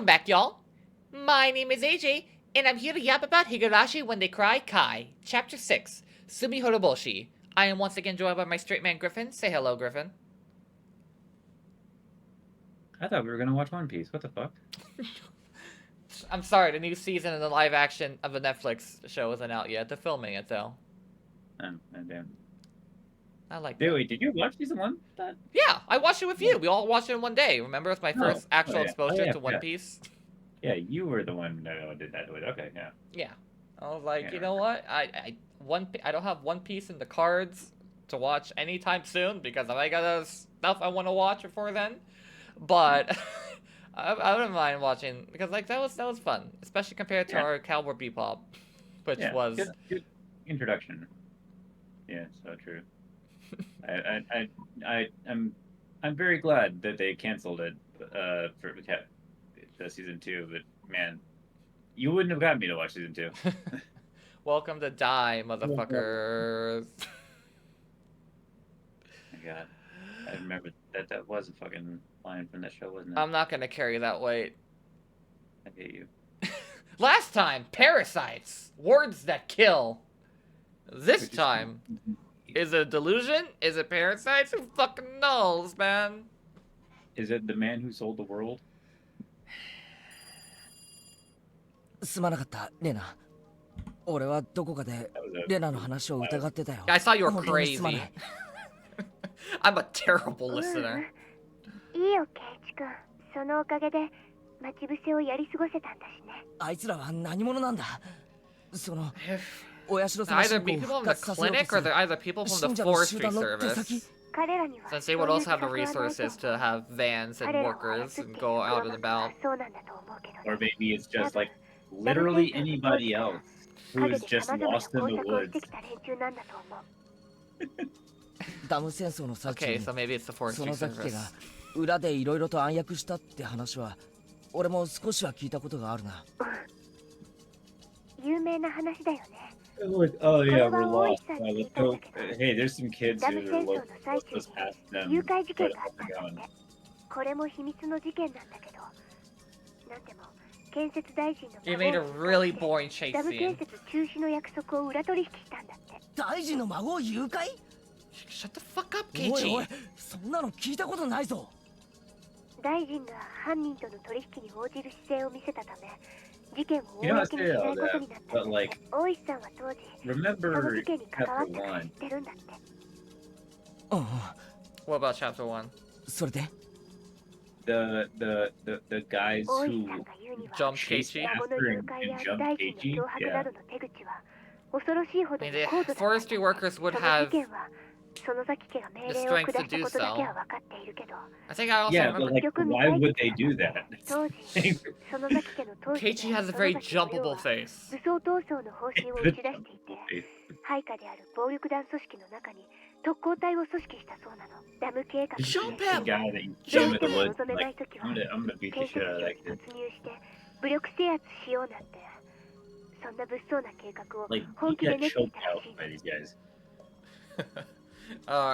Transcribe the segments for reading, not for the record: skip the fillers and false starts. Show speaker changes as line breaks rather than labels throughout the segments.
back, y'all. My name is AJ, and I'm here to yap about Higurashi when they cry Kai, Chapter 6, TSUMIHOROBOSHI. I am once again joined by my straight man Griffin. Say hello, Griffin.
I thought we were gonna watch One Piece. What the fuck?
I'm sorry, the new season of the live action of the Netflix show isn't out yet. They're filming it, though.
Oh, damn.
I like that.
Wait, did you watch season 1?
Yeah, I watched it with you. We all watched it in one day. Remember, it was my first actual exposure to One Piece.
Yeah, you were the one that did that. Okay, yeah.
Yeah. I was like, you know what? I don't have One Piece in the cards to watch anytime soon because I got other stuff I want to watch before then. But I wouldn't mind watching because like that was fun, especially compared to our Cowboy Bebop, which was
good introduction. Yeah, so true. I'm very glad that they canceled it for season 2, but man, you wouldn't have gotten me to watch season 2.
Welcome to die, motherfuckers.
My God, I remember that was a fucking line from that show, wasn't it?
I'm not gonna carry that weight.
I hate you.
Last time, parasites, words that kill. This time, is it a delusion? Is it parasites? Who fucking knows, man?
Is it the man who sold the world?
すまなかった、レナ。俺はどこかでレナの話を疑ってたよ。
I saw you were crazy. I'm a terrible listener.
いいよ、ケイチ君。そのおかげで待ち伏せをやり過ごせたんだしね。
あいつらは何者なんだ。その
either people in the clinic or they're either people from the forestry service. Since they would also have the resources to have vans and workers and go out and about.
Or maybe it's just like literally anybody else who is just lost in the woods.
Okay, so maybe it's the forestry service.
裏でいろいろと暗躍したって話は俺も少しは聞いたことがあるな。
有名な話だよね。
Oh yeah, we're lost. Let's go. Hey, there's some kids who are lost. Let's pass them.
誘拐事件があったんだって。これも秘密の事件なんだけど、なんでも建設大臣の
You made a really boring chase
ダム
scene.
建設中止の約束を裏取引したんだって。
大臣の孫を誘拐？
Shut the fuck up,
おいおい、
Keiichi.
そんなの聞いたことないぞ。
大臣が犯人との取引に応じる姿勢を見せたため。事件を公
You know,
に
I
し
say
ない
all
こと
that,
になった
but like,
大石さんは当時その
remember
事件に関わっ
chapter
たから知
1.
ってるんだって。
うん。
What about chapter 1?
それで
The guys
大石
who
さんが言うには
Jumped
チ
Keiichi?
孫の誘拐や
jumped
大臣の
Keiichi?
脅迫などの手口は恐ろしいほ
I
ど
mean,
に
the
高度だった。
forestry workers would
その
have.
事件は園崎家が命令を下したことだけは分かっているけど、
I think I also
Yeah, but
remember.
like, why would they do that?
当時園崎家の当主
Keiichi has a very jumpable face.
武装闘争の方針を打ち出していて、配下である暴力団組織の中に特攻隊を組織したそうなの。ダム計画で
Jump
The
him!
guy that you jam in the
望
woods,
めない
like,
ときは
I'm gonna beat the
建設
shit out of
地
that
に
kid.
突入して武力制圧しようなんて、そんな物騒な計画を
Like,
本
he
気で
got
練ってい
choked
たら
out
しい。
by these guys.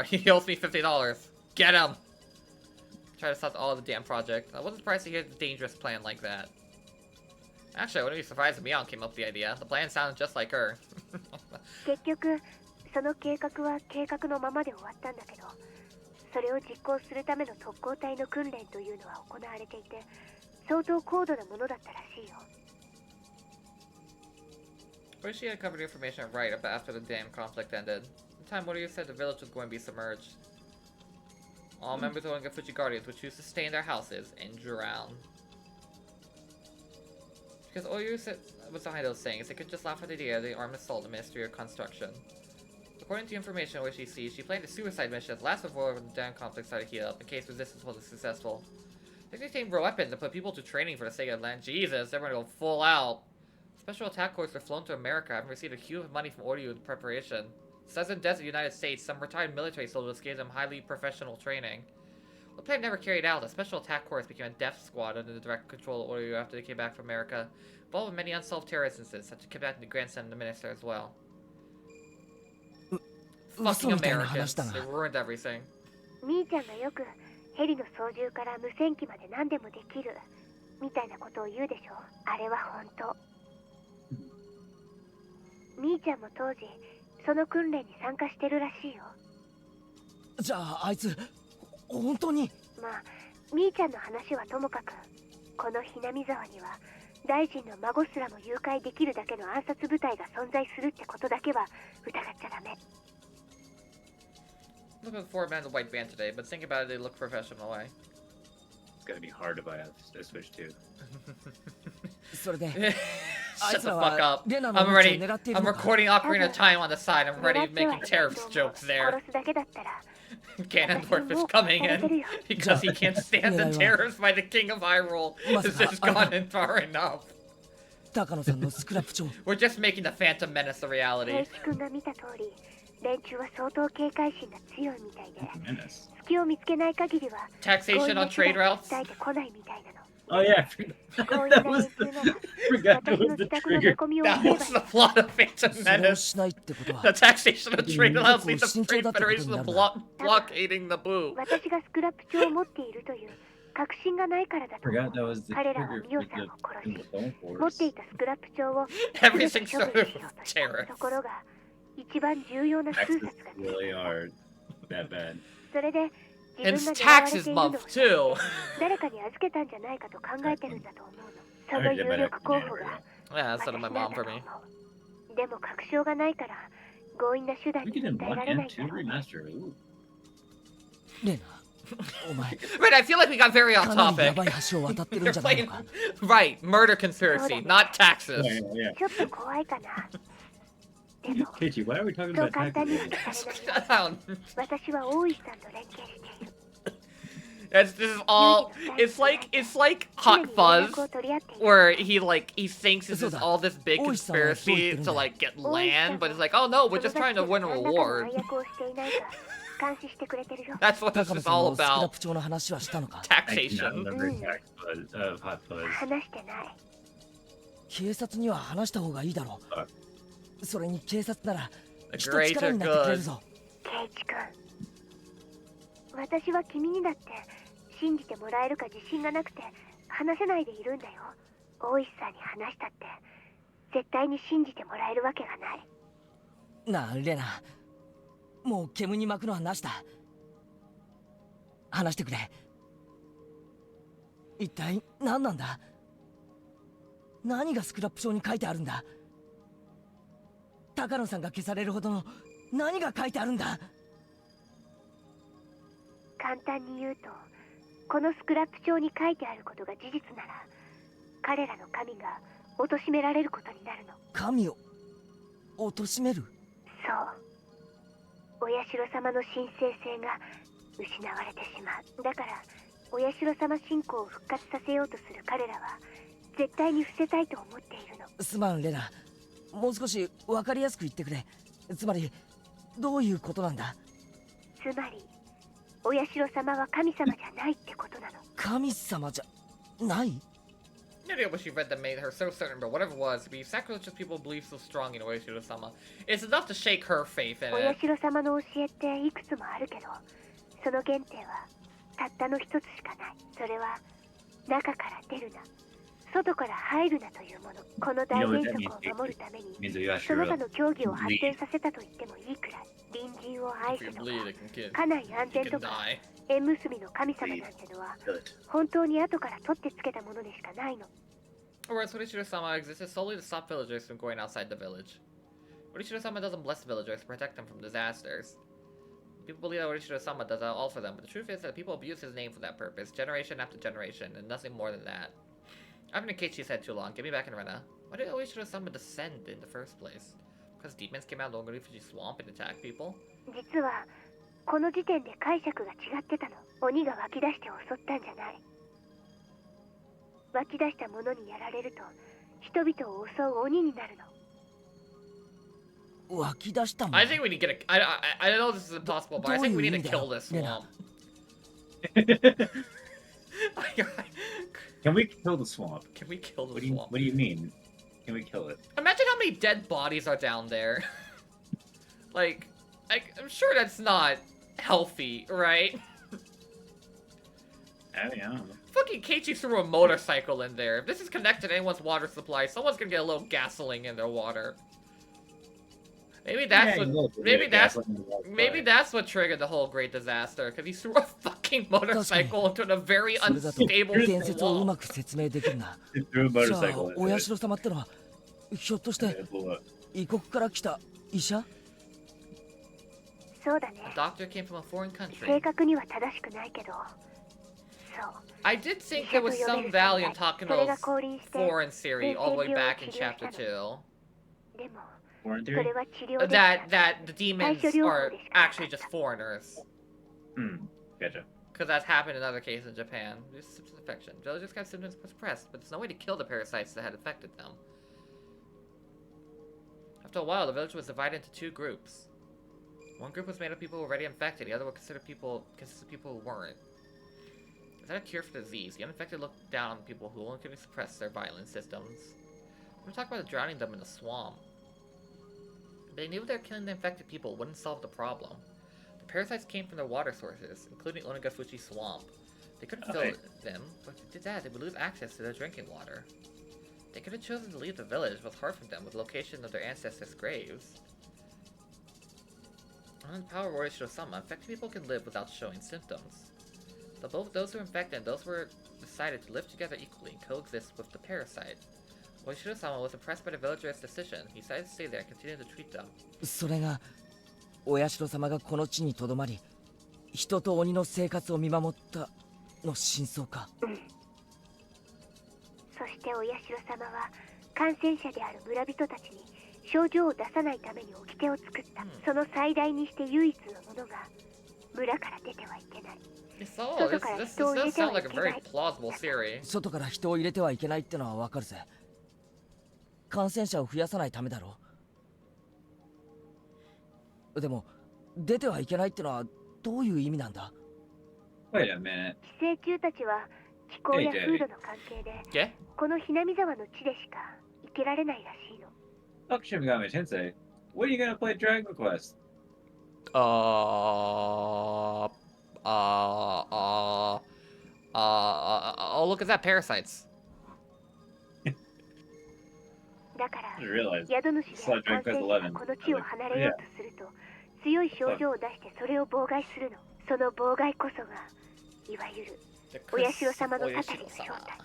He owes me $50. Get him! Try to stop all the damn project. I wasn't surprised to hear the dangerous plan like that. Actually, I wouldn't be surprised if Mion came up with the idea. The plan sounds just like her.
結局その計画は計画のままで終わったんだけど、それを実行するための特攻隊の訓練というのは行われていて、相当高度なものだったらしいよ。
Wish she had covered the information right up after the damn conflict ended. In time, Warrior said the village was going to be submerged. All members of the Fuji Guardians would choose to stay in their houses and drown. Because Oyu said was behind those sayings, they could just laugh at the idea of the armed assault the Ministry of Construction. According to information which she sees, she planned a suicide mission last before the damn conflict started to heat up, in case resistance wasn't successful. They obtained weapons and put people to training for the sake of land. Jesus, they're gonna go full out. Special attack corps were flown to America, having received a huge amount of money from Oyu in preparation. Says in desert United States, some retired military soldiers gave them highly professional training. The plan never carried out. The Special Attack Corps became a death squad under the direct control of Oyu after they came back from America, involved in many unsolved terror instances, such as kidnapping the grandson of the minister as well. Fucking Americans. They ruined everything.
みーちゃんがよくヘリの操縦から無線機まで何でもできるみたいなことを言うでしょ。あれは本当。みーちゃんも当時その訓練に参加してるらしいよ。
じゃああいつ本当に。
まあみーちゃんの話はともかく、このひなみ沢には大臣の孫すらも誘拐できるだけの暗殺部隊が存在するってことだけは疑っちゃダメ。
Look at the 4 men in the white van today, but think about it, they look professional, eh?
It's gonna be hard to buy a Switch too.
それで
Shut the fuck up. I'm ready. I'm recording Ocarina of Time on the side. I'm ready making terrorist jokes there.
殺すだけだったら
Ganondorf is coming in because he can't stand the terrors by the King of Hyrule. This has gone far enough.
高野さんのスクラップ帳
We're just making the Phantom Menace a
ケイ
reality.
チ君が見た通り、連中は相当警戒心が強いみたいで、
Menace.
隙を見つけない限りは
Taxation on trade routes?
伝えてこないみたいなの。
Oh yeah,
強引
that
な
was
連
the
中なら
forgot that
私
was
の
the
自宅の
trigger.
猫みを
That
見れば
was the plot of Phantom
それを
Menace.
しないってことは
The taxation of trade routes leads to
慎
Trade
重だってことに
Federation
な
of
るな。
blockading the boo.
私がスクラップ帳を持っているという確信がないからだと思
Forgot
う。
that was the
彼らは
trigger
ミオ
for
さんを
the
殺し、
phone
持ってい
force.
たスクラップ帳を
Everything
全て処
sort
分
of
しようとした
terror.
ところが一番重要な数
Taxes
冊がつい
really
て
are that bad.
それで
And
自
it's
分が狙われて
taxes
いるのを
month too.
誰かに預けたんじゃないかと考えてるんだと思うの。その有力候補が
Yeah, that's
私
what
な
my
んだ
mom
と
for
思
me.
う。でも確証がないから強引な手段
We
に
get in
訴え
one
られない
and
んだ
two
ろうね。
remaster. Ooh.
レナお前
Right, I feel like we got very off
かなりや
topic.
ばい橋を渡ってるん
You're
じゃないの
playing
か
right, murder conspiracy, not taxes.
Yeah, yeah,
ちょっと怖いかな。でも
yeah. Keiichi, why are we talking
そう
about
簡単に
taxes?
は消されないよ。
This
私は大石さんと連携している。
is all. It's like Hot
常に連
Fuzz,
絡を取り合っている。
where he thinks this is
そうだ。
all this big
大石さんはどう言ってる
conspiracy
ん
to
だ。
like get land, but it's like, oh no, we're just trying to win a
その
reward.
暗躍をしていないか監視してくれてるよ。
That's what this
高野
is
さん
all
のスクラッ
about.
プ帳の話はしたのか
I do not
Taxation.
remember tax fuzz, hot fuzz.
話してない。
警察には話した方がいいだろ
あ
うそれに警察なら
The
人力
greater
になってくれる
good.
ぞ
ケイチ君、私は君にだって信じてもらえるか自信がなくて話せないでいるんだよ。大石さんに話したって絶対に信じてもらえるわけがない。
なあレナもう煙に巻くのはなしだ話してくれ一体何なんだ何がスクラップ帳に書いてあるんだ高野さんが消されるほどの何が書いてあるんだ
簡単に言うと、このスクラップ帳に書いてあることが事実なら、彼らの神が貶められることになるの。
神を貶める
そう。お社様の神聖性が失われてしまう。だから、お社様信仰を復活させようとする彼らは、絶対に伏せたいと思っているの。
すまんレナもう少し分かりやすく言ってくれつまりどういうことなんだ
つまり、お社様は神様じゃないってことなの。
神様じゃない
Maybe what she read that made her so certain, but whatever it was, be sacrilegious people believe so strong in Oishiro-sama. It's enough to shake her faith in
お
it.
社様の教えっていくつもあるけど、その原点はたったの一つしかない。それは中から出るな、外から入るなというもの。この大原則を守るために、
Means that you
その他
actually
の競技を発展させたと言ってもいいくらい。隣人を愛
If
す
you
とか、
bleed, it can kill.
家内安
You
全
can
とか、
die.
縁結びの神様なんてのは
kill it.
本当に後から取ってつけたものでしかないの。
Whereas Orishiro-sama existed solely to stop villagers from going outside the village. Orishiro-sama doesn't bless villagers to protect them from disasters. People believe that Orishiro-sama does all for them, but the truth is that people abuse his name for that purpose, generation after generation, and nothing more than that. I've been in Keiichi's head too long. Get me back in Rena. Why did Orishiro-sama descend in the first place? Because demons came out of the Longorufuji swamp and attacked people?
実はこの時点で解釈が違ってたの。鬼が湧き出して襲ったんじゃない。湧き出したものにやられると人々を襲う鬼になるの。
湧き出したもん
I think we need to get a. I know this is impossible, but I think we need to kill this swamp.
Can we kill the swamp?
Can we kill the
What do you
swamp?
What do you mean? Can we kill it?
Imagine how many dead bodies are down there. like, I'm sure that's not healthy, right?
I don't know.
fucking Keiichi threw a motorcycle in there. If this is connected to anyone's water supply, someone's gonna get a little gasoline in their water. Maybe that's maybe that's what triggered the whole great disaster, because he threw a fucking motorcycle into a very
それだと
unstable
伝説をう
wall.
まく説明できるな。
He threw a
じゃあ
motorcycle
お
into
社様ってのはひょっとして
it. It blew up.
異国から来た医者？
そうだね。
The doctor came from a foreign
正
country.
確には正しくないけど、そう。
I did think there was some value in talking
それが
about
降臨して
foreign theory all the way back in chapter 2.
でも
Foreign
そ
theory?
れは治療でした
That the demons are actually just foreigners.
Gotcha.
Because that's happened in other cases in Japan. Just symptoms of infection. Villagers got symptoms suppressed, but there's no way to kill the parasites that had affected them. After a while, the village was divided into two groups. One group was made of people who were already infected, the other would consisted of people who weren't. Is that a cure for the disease? The uninfected looked down on people who only could suppress their violent systems. We're talking about drowning them in the swamp. They knew that killing the infected people wouldn't solve the problem. The parasites came from their water sources, including Onagafuchi Swamp. They couldn't fill them, but if they did that, they would lose access to their drinking water. They could have chosen to leave the village, but it was hard for them with the location of their ancestors' graves. Under the power of Warrior Shirosama, infected people can live without showing symptoms. But both those who are infected and those who were decided to live together equally and coexist with the parasite. Warrior Shirosama was impressed by the villagers' decision. He decided to stay there and continue to treat them.
それがお社様がこの地にとどまり、人と鬼の生活を見守ったの真相か。
そしてお社様は感染者である村人たちに症状を出さないために掟を作った。その最大にして唯一のものが村から出てはいけない。
So, this does sound like a very plausible theory.
外から人を入れてはいけないってのはわかるぜ。感染者を増やさないためだろう。でも出てはいけないってのはどういう意味なんだ？
Wait a minute.
寄生虫たちは気候や風土の関係で
Yeah?
このひなみ沢の地でしか生きられないらしいの。
Fuck Shimigami Tensei. When are you gonna play Dragon Quest?
Oh, look at that, Parasites.
だから
I realized.
宿主で感染者がこの地を離れようとすると強い症状を出してそれを妨害するの。その妨害こそがいわゆるお社様のたたりの正体。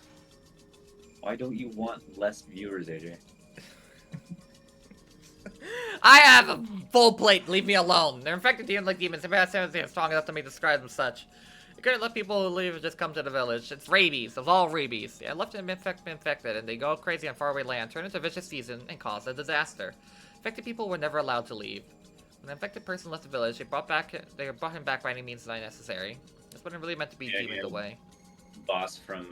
Why don't you want less viewers, AJ?
I have a full plate, leave me alone. They're infected demons like demons. They're strong enough to me describe them such. You couldn't let people who leave just come to the village. It's rabies. It's all rabies. Yeah, left them infected, and they go crazy on faraway land, turn into a vicious season, and cause a disaster. Infected people were never allowed to leave. When the infected person left the village, they brought him back by any means necessary. This wasn't really meant to be demoned away.
Boss from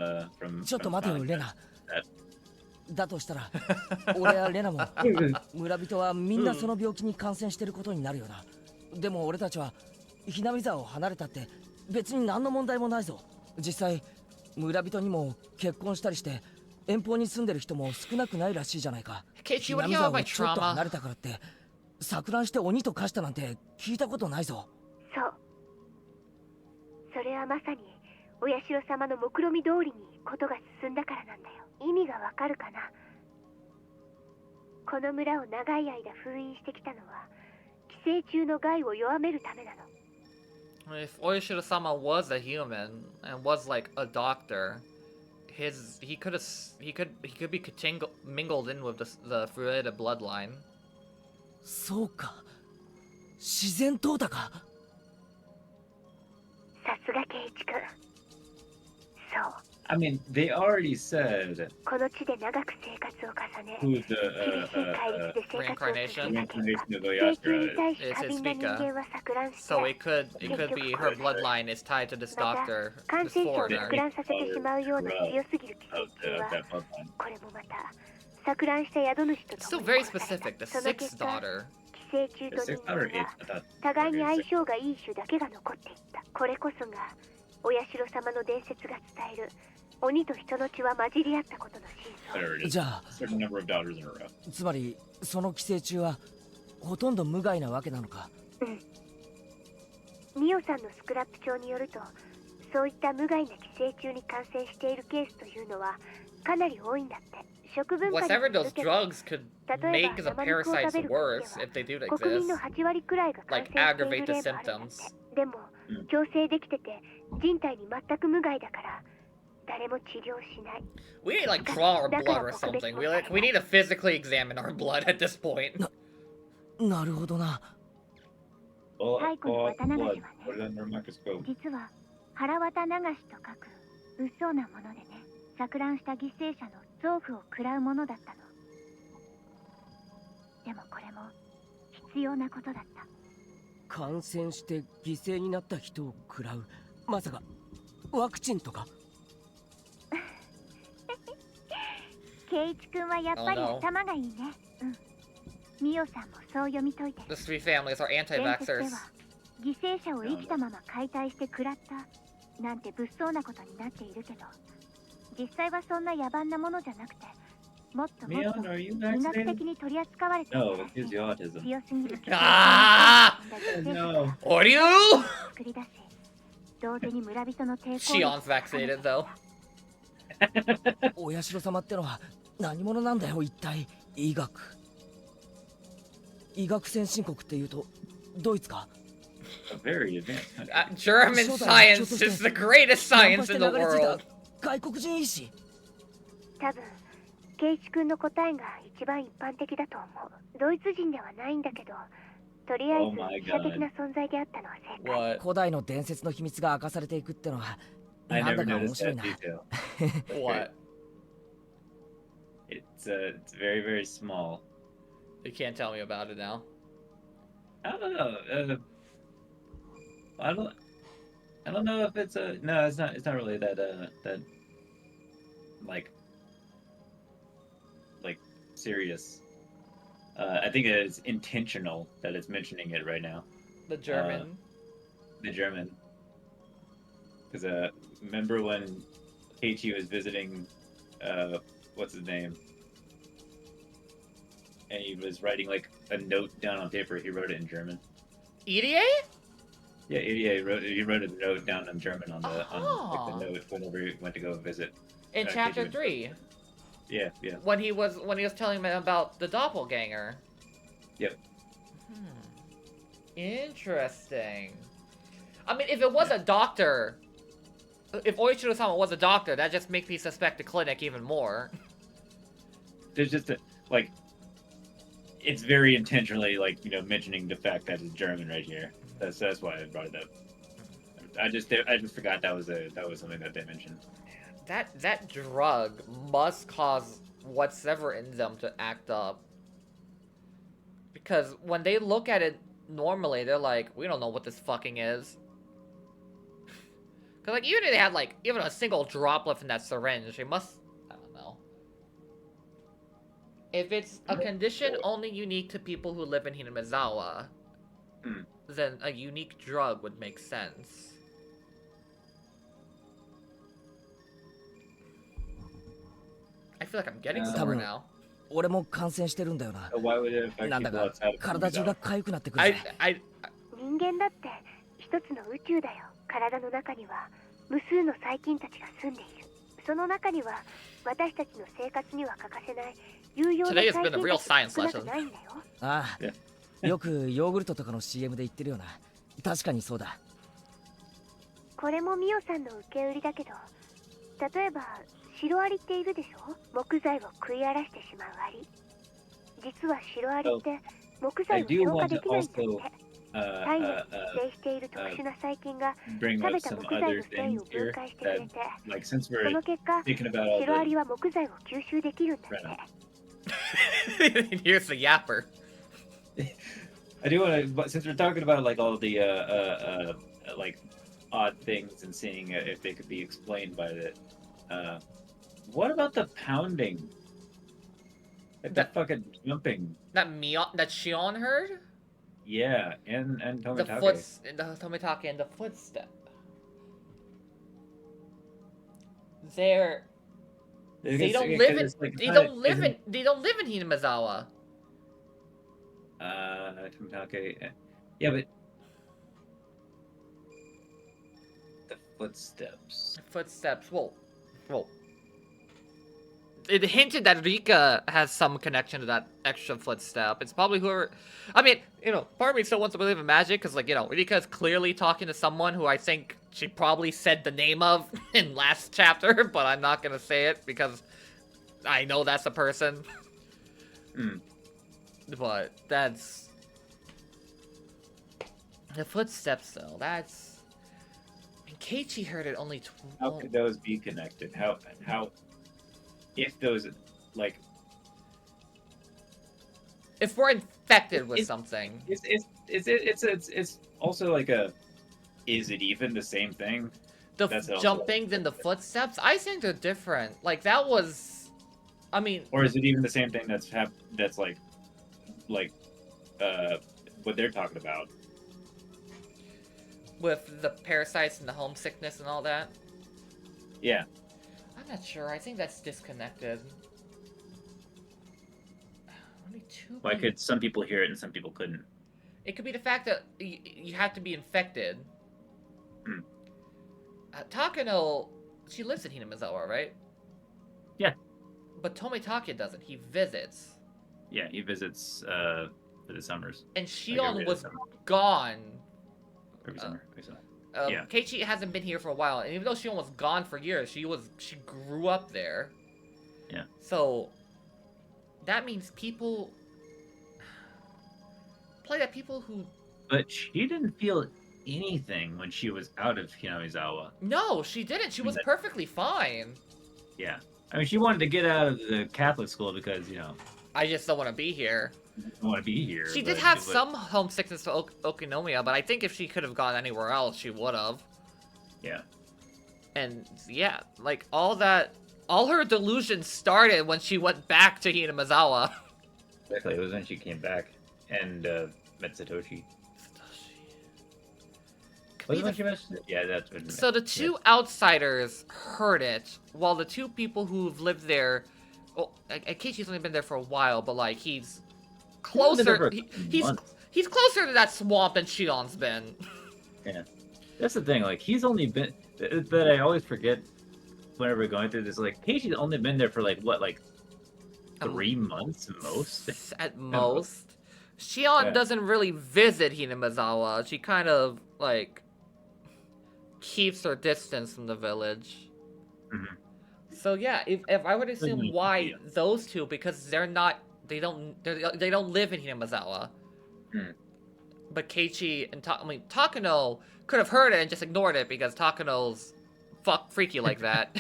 ちょっと待てよ、レナ。だとしたら、俺やレナも村人はみんなその病気に感染してることになるよな。でも俺たちはひなみ沢を離れたって別に何の問題もないぞ。実際村人にも結婚したりして遠方に住んでる人も少なくないらしいじゃないか。ひなみ沢をちょっと離れたからって錯乱して鬼と化したなんて聞いたことないぞ。
そう。それはまさにお社様の目論見通りにことが進んだからなんだよ。意味がわかるかな。この村を長い間封印してきたのは寄生虫の害を弱めるためなの。
If Oishiro-sama was a human and was like a doctor, he could be mingled in with the Fruita bloodline.
そうか。自然淘汰か。
さすが圭一君。そう。
I mean, they already said
この地で長く生活を重ね、
who
厳しい戒律で生活を続けた
the
結果、
reincarnation of
寄生虫
Oyashiro
に
is.
対し過敏な人間は錯乱して、
So it could be her bloodline is tied to this
また
doctor,
感
this
染者を
foreigner.
錯乱させてしまうような強すぎる寄生虫は、
That bloodline.
これもまた錯乱した宿主と
It's
共
still
に
very
殺された。
specific. The
その
sixth
結果、
daughter.
寄生虫と
The
人
sixth
間
daughter
は
is I thought
互いに相性がいい種だけが残っていった。これこそがお社様の伝説が伝える鬼と人の血は混じり合ったことの真相。
there it is.
じゃあ
Certain number of daughters in a row.
つまりその寄生虫はほとんど無害なわけなのか。
ミオさんのスクラップ帳によると、そういった無害な寄生虫に感染しているケースというのはかなり多いんだって。食文化に
Whatever
よ
those
るけど、
drugs could
例え
make
ば
the
生肉を食
parasites
べる
worse
国
if they do
では国民の
exist.
8割くらいが感
Like
染してい
aggravate
る
the
例もあるんだっ
symptoms.
て。でも強制できてて人体に全く無害だから誰も治療しない。
We need like draw our blood or something. We need to physically examine our blood at this point.
なるほどな。
最古の綿流しはね、
Put it under a microscope.
実は腹綿流しと書く物騒なものでね、錯乱した犠牲者の臓腑を食らうものだったの。でもこれも必要なことだった。
感染して犠牲になった人を食らう。まさかワクチンとか？
圭一君はやっぱり
Oh no.
頭がいいね。うん。ミオさんもそう読み解いて。
The three families are
伝説で
anti-vaxxers.
は犠牲者を生きたまま解体して食らったなんて物騒なことになっているけど、実際はそんな野蛮なものじゃなくて、もっともっ
Mion,
と
are you
医学
vaccinated?
的に取り扱われている
No,
ら
it
し
gives
い。
you autism.
強すぎる
Ah!
犠牲者
No.
を
Are you?
作り出し、同時に村人の抵抗
Shion's vaccinated though.
お社様ってのは何者なんだよ一体。医学先進国っていうとドイツか？
A very advanced country.
German science is the greatest science in the world.
外国人医師。
多分圭一君の答えが一番一般的だと思う。ドイツ人ではないんだけど、とりあえ
Oh
ず
my
医者的な存在であったのは正解。
What?
古代の伝説の秘密が明かされていくってのは
I
なん
never
だか面
noticed
白い
that
な。
detail.
What?
It's very, very small.
You can't tell me about it now.
I don't know. I don't know if it's a no. It's not. It's not really that like serious. I think it is intentional that it's mentioning it right now.
The German.
The German. Because remember when Keiichi was visiting what's his name? And he was writing like a note down on paper. He wrote it in German.
EDA?
Yeah, he wrote a note down in German on like,
Oh.
the note whenever he went to go visit.
In
Keiichi
chapter
was-
3.
Yeah.
When he was telling me about the doppelganger.
Yep.
Interesting. I mean, if it was a doctor, if Oichiro-sama was a doctor, that just makes me suspect the clinic even more.
There's just like, it's very intentionally mentioning the fact that it's German right here. That's why I brought it up. I just forgot that was something that they mentioned.
That drug must cause whatever in them to act up. Because when they look at it normally, they're like, we don't know what this fucking is. Because, like, even if they had, like, even a single drop left in that syringe, they must... I don't know. If it's a condition only unique to people who live in Hinamizawa, then a unique drug would make sense. I feel like I'm getting somewhere now.
俺も感染してるんだよな。
Why would it affect
なんだ
people
か
outside of
体中
Hinamizawa?
が痒くなってくるぜ。
人間だって一つの宇宙だよ。体の中には無数の細菌たちが住んでいる。その中には私たちの生活には欠かせない有用な細
Today
菌
has
た
been
ち
a real
が
science
少なく
lesson.
ないんだよ。
ああ、よくヨーグルトとかの CM で言ってるよな。確かにそうだ。
これもミオさんの受け売りだけど、例えばシロアリっているでしょ。木材を食い荒らしてしまうアリ。実はシロアリって木材を消化できないんだって。体内に寄生している特殊な細菌が
Bring
食べ
up
た
some
木材
other
の繊維
things
を分
here
解してくれ
that,
て、
like, since
そ
we're
の結果
thinking about all
シロア
the
リは木材を吸収できるんだって。
Here's the yapper.
I do want to, but since we're talking about like all the like odd things and seeing if they could be explained by it, what about the pounding? Like the fucking jumping?
That Shion heard?
Yeah, and
The
Tomitake.
Tomitake and the footstep. They don't live in they don't live in Hinamizawa.
Tomitake. Yeah, but the Footsteps.
Footsteps. Whoa. It hinted that Rika has some connection to that extra footstep. It's probably whoever. I mean, part of me still wants to believe in magic because, like, Rika is clearly talking to someone who I think she probably said the name of in last chapter, but I'm not gonna say it because I know that's a person. But that's the footsteps, though. That's. And Keiichi heard it only.
How could those be connected? How? If those, like,
if we're infected with something,
it's also like a, is it even the same thing?
The jumping than the footsteps, I think they're different. Like that was, I mean,
or is it even the same thing that's like what they're talking about
with the parasites and the homesickness and all that?
Yeah.
I'm not sure. I think that's disconnected. Only two.
Why could some people hear it and some people couldn't?
It could be the fact that you have to be infected. Takano, she lives in Hinamizawa, right?
Yeah.
But Tomitake doesn't. He visits.
Yeah, he visits for the summers.
And Shion was gone.
Every summer.
Yeah. Keiichi hasn't been here for a while, and even though Shion was gone for years, she grew up there.
Yeah.
So that means people who.
But she didn't feel anything when she was out of Hinamizawa.
No, she didn't. She was perfectly fine.
Yeah. I mean, she wanted to get out of the Catholic school because,
I just don't want to be here.
I don't want to be here.
She did have some homesickness to Okinomiya, but I think if she could have gone anywhere else, she would have.
Yeah.
And yeah, like all her delusions started when she went back to Hinamizawa.
Exactly. It was when she came back and met Satoshi. Yeah, that's what.
So the two outsiders heard it, while the two people who've lived there. Well, Keiichi's only been there for a while, but like he's closer. He's closer to that swamp than Shion's been.
Yeah, that's the thing. Like he's only been. That I always forget whenever we're going through this. Like Keiichi's only been there for like 3 months at most.
At most. Shion doesn't really visit Hinamizawa. She kind of like keeps her distance from the village.
Mm-hmm.
So yeah, if I would assume why those two, because they don't live in Hinamizawa. But Keiichi and Takano could have heard it and just ignored it because Takano's freaky like that.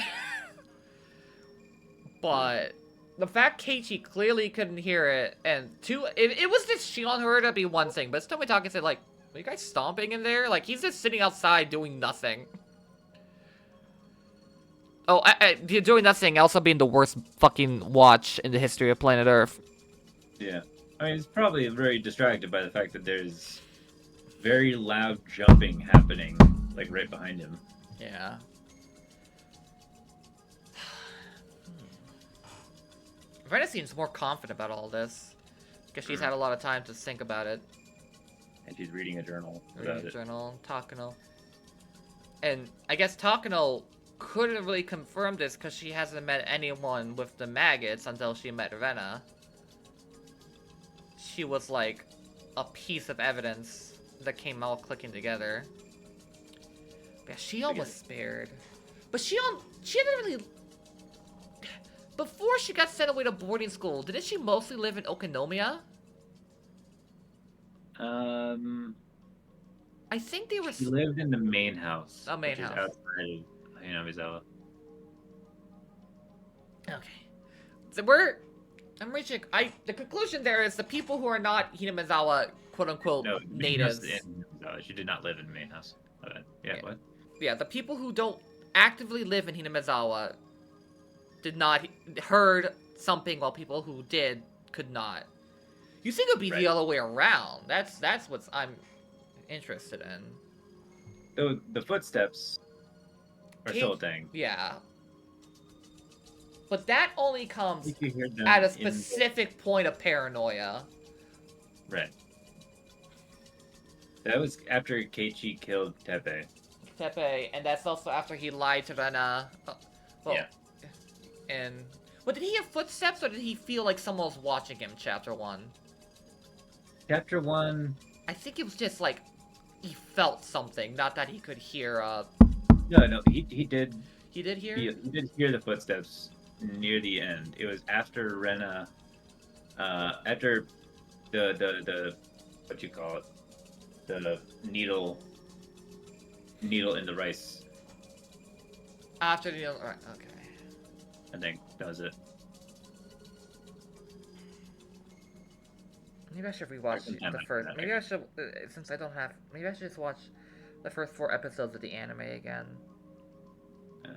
But the fact Keiichi clearly couldn't hear it, and it was just Shion heard it, be one thing, but Tomitake said like, are you guys stomping in there? Like, he's just sitting outside doing nothing. Oh, doing nothing also being the worst fucking watch in the history of planet Earth.
Yeah. I mean, he's probably very distracted by the fact that there's very loud jumping happening, like, right behind him.
Yeah. Rena seems more confident about all this. Because she's had a lot of time to think about it.
And she's reading a journal
Takano. And I guess Takano couldn't really confirm this because she hasn't met anyone with the maggots until she met Rena. She was like a piece of evidence that came all clicking together. But yeah, Shion was spared. But she didn't really... Before she got sent away to boarding school, didn't she mostly live in Okinomiya? I think they were...
She lived in the main house.
The main house.
Outside of Hinamizawa.
Okay. So I'm reaching... The conclusion there is the people who are not Hinamizawa, quote-unquote, natives...
She did not live in the main house. Yeah, what?
Yeah, the people who don't actively live in Hinamizawa did not heard something, while people who did could not. You think it would be the other way around. That's what I'm interested in.
So the footsteps are still a thing.
Yeah. But that only comes at a specific point of paranoia.
Right. That was after Keiichi killed Tepe.
Pepe, and that's also after he lied to Rena. Well,
Yeah.
And but did he hear footsteps or did he feel like someone was watching him? Chapter 1.
Chapter 1.
I think it was just like he felt something, not that he could hear.
No, he did.
He did hear.
He did hear the footsteps near the end. It was after Rena. After the what you call it, the needle in the rice.
After the right, okay.
I think that was it.
Maybe I should rewatch the first. Maybe I should, since I don't have. Maybe I should just watch the first 4 episodes of the anime again.
Yeah.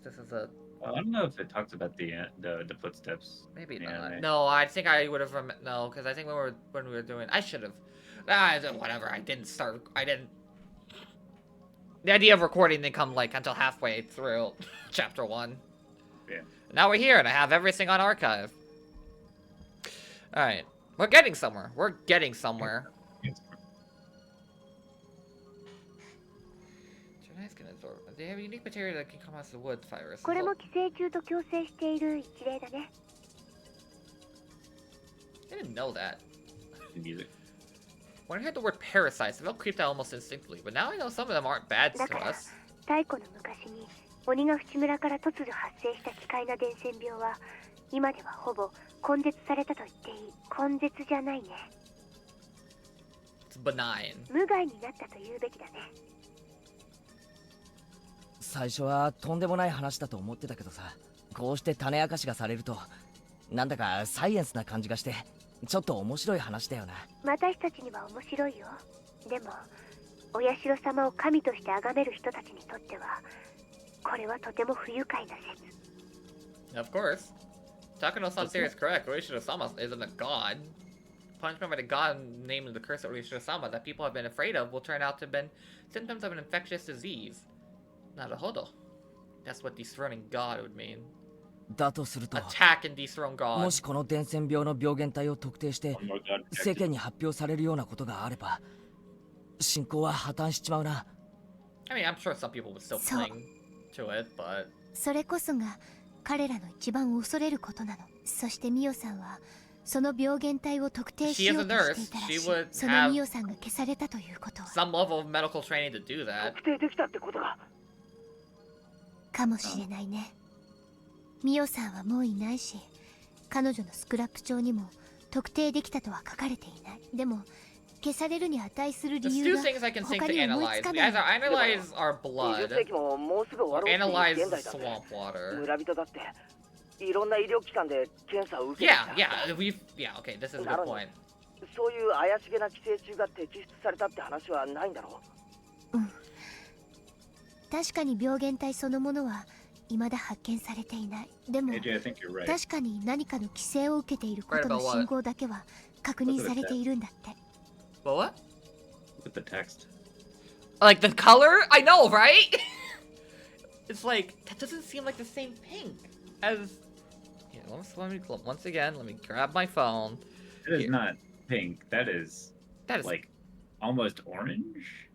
This is a.
Well, I don't know if it talks about the footsteps.
Maybe
in the
not.
anime.
No, I think I would have. No, because I think when we were doing, I should have. Whatever. I didn't start. I didn't. The idea of recording didn't come like until halfway through chapter 1.
Yeah.
Now we're here and I have everything on archive. All right, we're getting somewhere. We're getting somewhere. They have a unique material that can come out of the wood virus.
これも寄生虫と共生している一例だね。
I didn't know that.
The music.
When I heard the word parasites, I felt creeped out almost instantly, but now I know some of them aren't bad to
だから
us.
太古の昔に鬼が淵村から突如発生した奇怪な伝染病は今ではほぼ根絶されたと言っていい。根絶じゃないね。
It's benign.
無害になったと言うべきだね。
最初はとんでもない話だと思ってたけどさ、こうして種明かしがされるとなんだかサイエンスな感じがしてちょっと面白い話だよな。
私たちには面白いよ。でもお社様を神として崇める人たちにとってはこれはとても不愉快な説。
Of course. Takano-san's theory is correct. Orishiro-sama isn't a god. Punishment by the god named the curse of Orishiro-sama that people have been afraid of will turn out to have been symptoms of an infectious disease. Naruhodo. That's what dethroning god would mean.
だとすると
Attack and dethrone
も
god.
しこの伝染病の病原体を特定して
One more god
世
detected.
間に発表されるようなことがあれば信仰は破綻しちまうな。
I mean, I'm sure some people would still
So-
cling to it, but
それこそが彼らの一番恐れることなの。そしてミオさんはその病原体を特定しようとしていたらし
She is a nurse. She would
い。その
have
ミオさんが消されたということは
some level of medical training to do that.
特定できたってことが。
かもしれないね。ミオさんはもういないし、彼女のスクラップ帳にも特定できたとは書かれていない。でも消されるに値する
There's
理
two
由が
things I can think
他
to
に思い
analyze.
つか
We
ない
either analyze our
20
blood
世紀ももうすぐ終わ
or
ろうっていう
analyze
現代だ
the
ぜ。
swamp water.
村人だっていろんな医療機関で検査を受けて
Yeah,
きた。
yeah, okay, this is a good point.
そういう怪しげな寄生虫が摘出されたって話はないんだろ
確かに病原体そのものは未だ発見されていない。でも
AJ, I think you're right.
確かに何かの規制を受けていることの
Right about what?
信号だけは確認されているんだって。
But what?
With the text.
Like the color? I know, right? It's like, that doesn't seem like the same pink as... Yeah, once again, let me grab my phone.
That is
Here.
not pink. That is
That is...
like almost orange.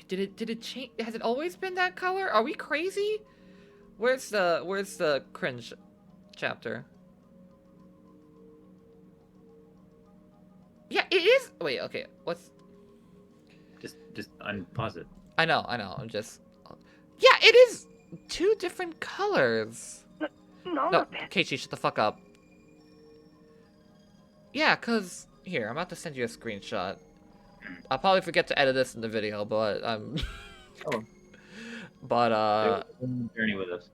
Did it change? Has it always been that color? Are we crazy? Where's the cringe chapter? Yeah, it is. Wait, okay. What's?
Just unpause it.
I know. I'm just. Yeah, it is 2 different colors.
う。なんだ
No,
って。
Keiichi, shut the fuck up. Yeah, cause here, I'm about to send you a screenshot. I'll probably forget to edit this in the video, but
Oh.
But
Journey with us.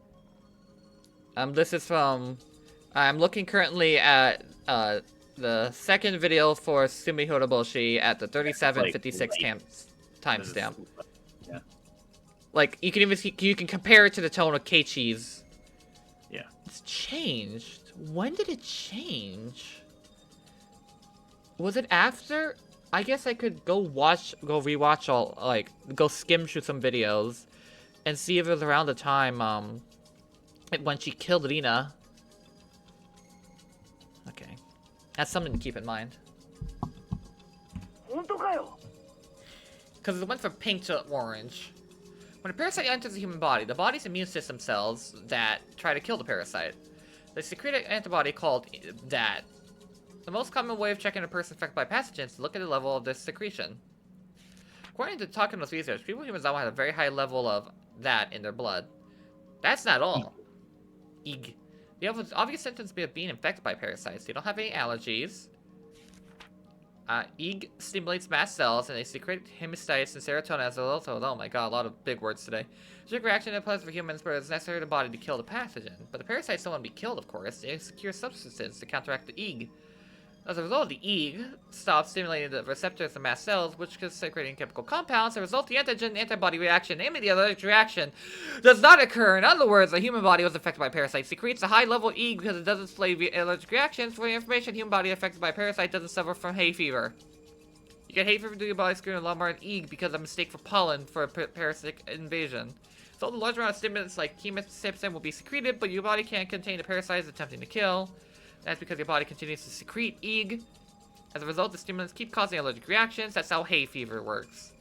this is from. I'm looking currently at the second video for TSUMIHOROBOSHI at the 3756
Like,
timestamp.
Yeah.
Like you can even see, you can compare it to the tone of Keiichi's.
Yeah.
It's changed. When did it change? Was it after? I guess I could go rewatch all, like, go skim through some videos and see if it was around the time, when she killed Rena. Okay. That's something to keep in mind.
本当かよ。
Because it went from pink to orange. When a parasite enters the human body, the body's immune system cells that try to kill the parasite. They secrete an antibody called DAT. The most common way of checking a person infected by pathogens is to look at the level of this secretion. According to Takano's research, people in Himazawa had a very high level of that in their blood. That's not all. Ig. The obvious symptoms of being infected by parasites. They don't have any allergies. Ig stimulates mast cells, and they secrete hemostasis and serotonin as a result of, oh my god, a lot of big words today. It's a reaction that applies for humans, but it's necessary to the body to kill the pathogen. But the parasites don't want to be killed, of course. They secure substances to counteract the Ig. As a result, the Ig stops stimulating the receptors of mast cells, which is secreting chemical compounds. As a result, the antigen-antibody reaction, namely the allergic reaction, does not occur. In other words, the human body was affected by parasites. Secretes a high-level Ig because it doesn't display allergic reactions. For the information, human body affected by parasite doesn't suffer from hay fever. You get hay fever due to your body screwing a lot more than Ig because of a mistake for pollen for a parasitic invasion. So the large amount of stimulants like chemotrypsin will be secreted, but your body can't contain the parasites attempting to kill. That's because your body continues to secrete Ig. As a result, the stimulants keep causing allergic reactions. That's how hay fever works.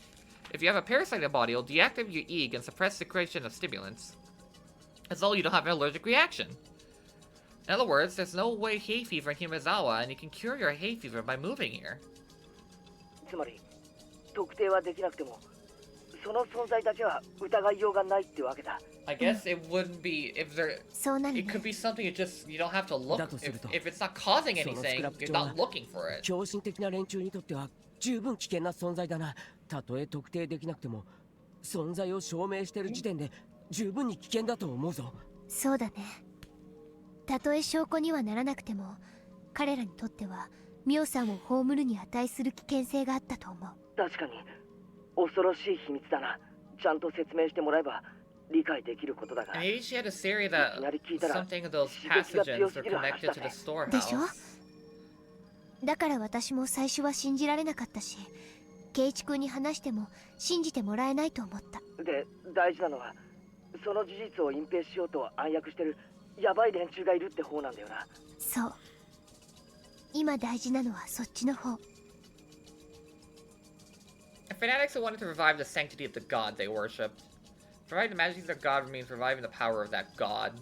If you have a parasite in the body, it'll deactivate your Ig and suppress secretion of stimulants. That's all, you don't have an allergic reaction. In other words, there's no way hay fever in Himazawa, and you can cure your hay fever by moving here.
つまり特定はできなくてもその存在だけは疑いようがないってわけだ。
I guess it wouldn't be if there.
そうなる
It
ね
could be something you just you don't have to look.
だとすると、
If it's not causing
その
anything,
スクラップ
you're
帳は
not looking for it.
狂信的な連中にとっては十分危険な存在だな。たとえ特定できなくても存在を証明している時点で十分に危険だと思うぞ。
そうだね。たとえ証拠にはならなくても彼らにとってはミオさんを葬るに値する危険性があったと思う。
確かに恐ろしい秘密だな。ちゃんと説明してもらえば理解できることだが。
And maybe she had a theory that something of those pathogens were connected to the
でしょ？
storehouse.
だから私も最初は信じられなかったし、ケイチ君に話しても信じてもらえないと思った。
で、大事なのはその事実を隠蔽しようと暗躍してるヤバい連中がいるって方なんだよな。
そう。今大事なのはそっちの方。
And fanatics who wanted to revive the sanctity of the god they worshipped. Reviving the majesty of their god means reviving the power of that god.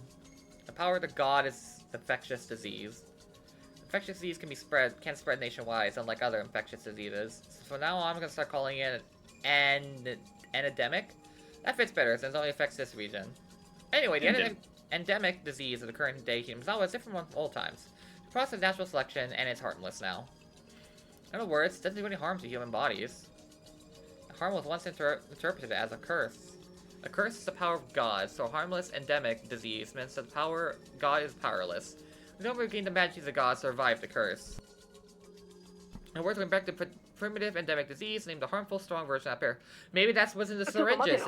The power of the god is infectious disease. Infectious disease can spread nationwide, unlike other infectious diseases. So from now on, I'm gonna start calling it an endemic. That fits better since it only affects this region. Anyway, the endemic disease of the current day Himazawa is different from old times. The process of natural selection, and it's harmless now. In other words, it doesn't do any harm to human bodies. Harm was once interpreted as a curse. A curse is the power of God, so a harmless endemic disease means that God is powerless. We don't regain the majesty of the gods to revive the curse. In words, going back to primitive endemic disease, named the harmful, strong version of that parasite. Maybe that's what's in the syringes.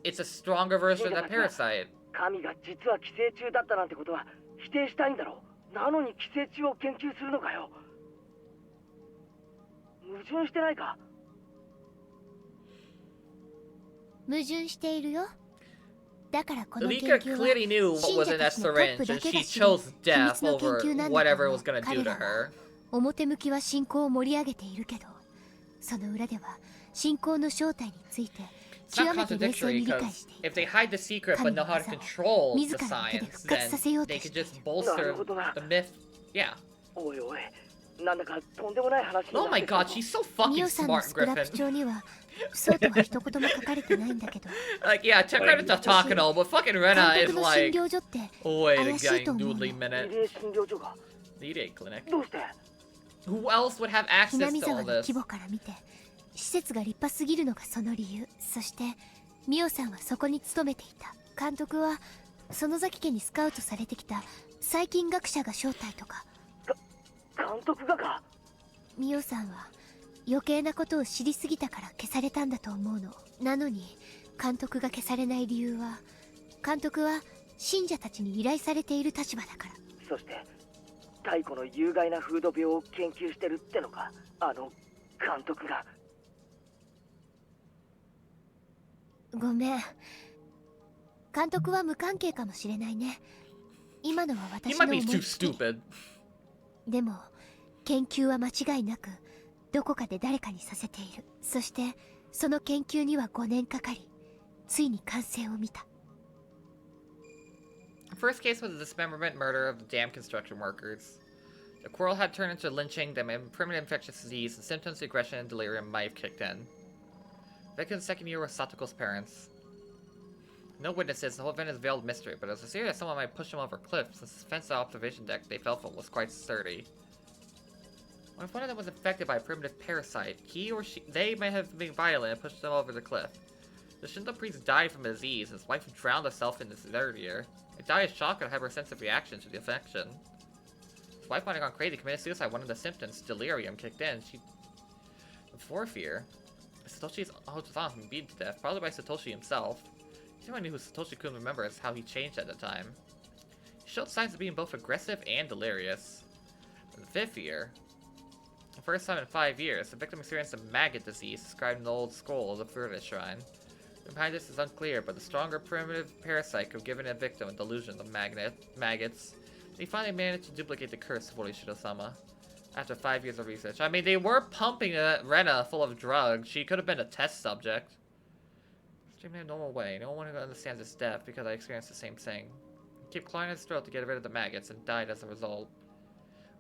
It's a stronger version of that parasite.
神が実は寄生虫だったなんてことは否定したいんだろう。なのに寄生虫を研究するのかよ。矛盾してないか。
矛盾しているよ。だからこの研
Lika
究は
clearly knew what
信
was
者
in
た
that
ちのトッ
syringe,
プだ
and
け
she
が知る
chose
秘
death
密の研
over
究なんだ
whatever
と
it was gonna
彼
do
ら
to
は
her.
表向きは信仰を盛り上げているけど、その裏では信仰の正体について
It's
極
not
めて冷静
contradictory
に理解
because
している。
if they hide the secret but know how to control the
自らの手で
science,
復活させよ
then
うと
they
し
could
ている。
just bolster the myth. Yeah.
おいおい、なんだかとんでもない話にな
Oh
って
my
きた
god,
ぞ
she's so
ミ
fucking
オさんの
smart,
スクラップ
Griffin.
帳にはそうとは一言も書かれてないんだけど、
Like, yeah, check credit to Takano, but fucking Rena
監
is
督の診
like,
療所って
wait a
怪しいと思う
doodly
の。
minute.
リレー診療所が
Need a clinic.
どうして？
Who else would have
ひ
access
なみ
to
沢
all
の
this?
規模から見て施設が立派すぎるのがその理由。そしてミオさんはそこに勤めていた。監督は園崎家にスカウトされてきた細菌学者が正体とか。
監督がか？
ミオさんは余計なことを知りすぎたから消されたんだと思うの。なのに監督が消されない理由は、監督は信者たちに依頼されている立場だから。
そして太古の有害な風土病を研究してるってのか、あの監督が。
ごめん。監督は無関係かもしれないね。今のは
He
私
might
の
be
思
too
いつき。
stupid.
でも研究は間違いなくどこかで誰かにさせている。そしてその研究には5年かかり、ついに完成を見た。
The first case was the dismemberment murder of the dam construction workers. The quarrel had turned into lynching, then permanent infectious disease, and symptoms of aggression and delirium might have kicked in. Victim's second year was Satoko's parents. No witnesses, the whole event is a veiled mystery, but it was a theory that someone might push them over a cliff since the fenced observation deck they fell from was quite sturdy. What if one of them was infected by a primitive parasite? He or she, they may have been violent and pushed them over the cliff. The Shinto priest died from a disease, and his wife drowned herself in this third year. He died of shock and hypersensitive reaction to the infection. His wife might have gone crazy, committed suicide. One of the symptoms, delirium, kicked in. The fourth year, Satoshi's Hotosan was beaten to death, probably by Satoshi himself. The only one who Satoshi couldn't remember is how he changed at the time. He showed signs of being both aggressive and delirious. In the fifth year, the first time in 5 years, the victim experienced a maggot disease described in the old scroll of the Furuta Shrine. Behind this is unclear, but the stronger primitive parasite could have given a victim a delusion of maggots. He finally managed to duplicate the curse of Orishiro-sama. After 5 years of research. I mean, they were pumping Rena full of drugs. She could have been a test subject. Extremely normal way. No one who understands his death because I experienced the same thing. He kept clawing his throat to get rid of the maggots and died as a result.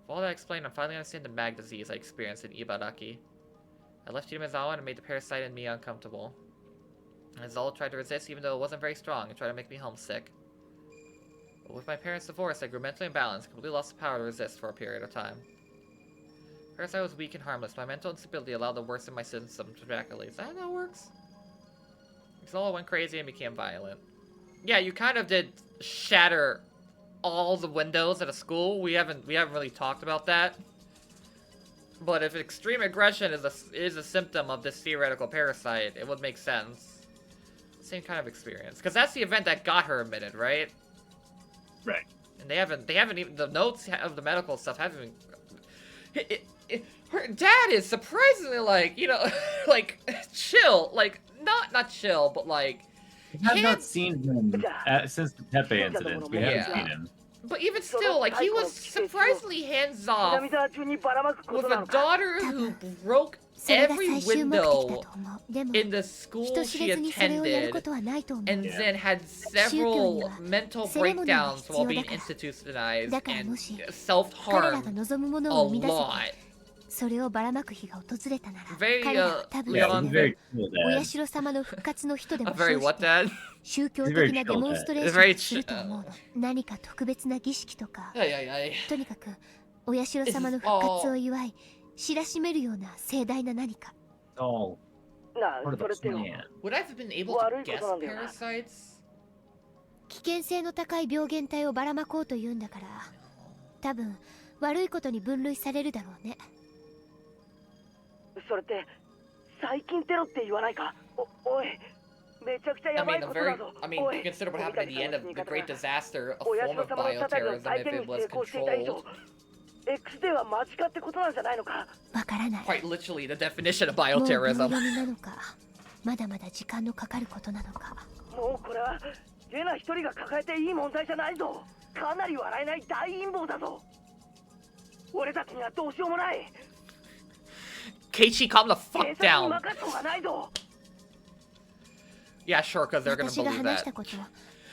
With all that explained, I finally understand the mag disease I experienced in Ibaraki. I left Yumezawa and made the parasite in me uncomfortable. Izawa tried to resist even though it wasn't very strong and tried to make me homesick. But with my parents' divorce, I grew mentally imbalanced, completely lost the power to resist for a period of time. Parasite was weak and harmless. My mental instability allowed the worst of my symptoms to rapidly. Is that how it works? Izawa went crazy and became violent. Yeah, you kind of did shatter all the windows at a school. We haven't really talked about that. But if extreme aggression is a symptom of this theoretical parasite, it would make sense. Same kind of experience, because that's the event that got her admitted, right?
Right.
And they haven't even, the notes of the medical stuff haven't even, her dad is surprisingly like, you know, like chill, like not chill, but like.
We have not seen him since the Pepe incident. We haven't seen him.
But even still, like, he was surprisingly hands-off with a daughter who broke every window in the school she attended, and then had several mental breakdowns while being institutionalized and self-harmed a lot.
それをばらまく日が訪れたなら、
Very,
彼は多分
very cool
お社様の復活の人でも
A very
称
what
して
dad?
宗教的なデモンストレーションをすると思うの。
Very
何か特別な儀式とか、
Ay.
とにかくお社様の復活を祝い知らしめるような盛大な何か。
Oh,
なあ
part of
それ
the
って
plan.
Would I have been able to guess parasites?
危険性の高い病原体をばらまこうというんだから、多分悪いことに分類されるだろうね。
それって最近テロって言わないか。おい、めちゃくちゃやばいことだぞ。
I mean, consider what happened at the end of the Great Disaster, a form of bioterrorism if it was controlled.
X では間違ってことなんじゃないのか。
わからない。
Quite literally the definition of
もう秒
bioterrorism.
読みなのか、まだまだ時間のかかることなのか。
もうこれはレナ一人が抱えていい問題じゃないぞ。かなり笑えない大陰謀だぞ。俺たちにはどうしようもない。
Keiichi, calm the
警
fuck
察に
down.
任すほうがないぞ。
Yeah, sure, because they're gonna
私が
believe
話し
that.
たこと、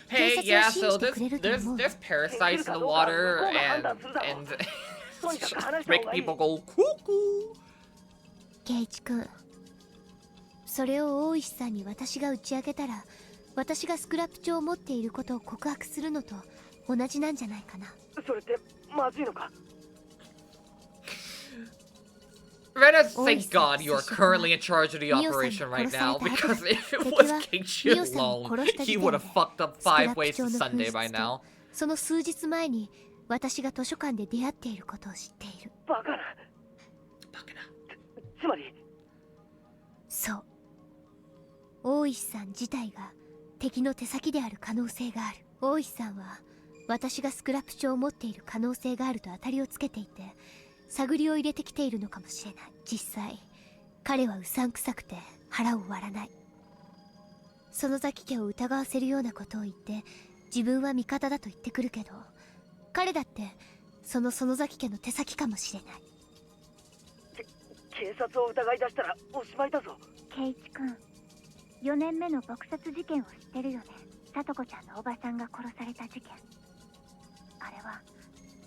Hey,
警察
yeah,
を信
so
じてくれると思う。
there's parasites in the water and make people go cuckoo.
ケイチ君、それを大石さんに私が打ち明けたら、私がスクラップ帳を持っていることを告白するのと同じなんじゃないかな。
それってまずいのか。
Rena, thank God you are currently in charge of the operation right now, because if it was Keiichi alone, he would have fucked up 5 ways to Sunday by now.
その数日前に私が図書館で出会っていることを知っている。
バカな。つまり
そう。大石さん自体が敵の手先である可能性がある。大石さんは私がスクラップ帳を持っている可能性があると当たりをつけていて、探りを入れてきているのかもしれない。実際彼はうさんくさくて腹を割らない。園崎家を疑わせるようなことを言って自分は味方だと言ってくるけど、彼だってその園崎家の手先かもしれない。
警察を疑い出したらおしまいだぞ。
ケイチ君、4年目の撲殺事件を知ってるよね。さとこちゃんのおばさんが殺された事件。あれは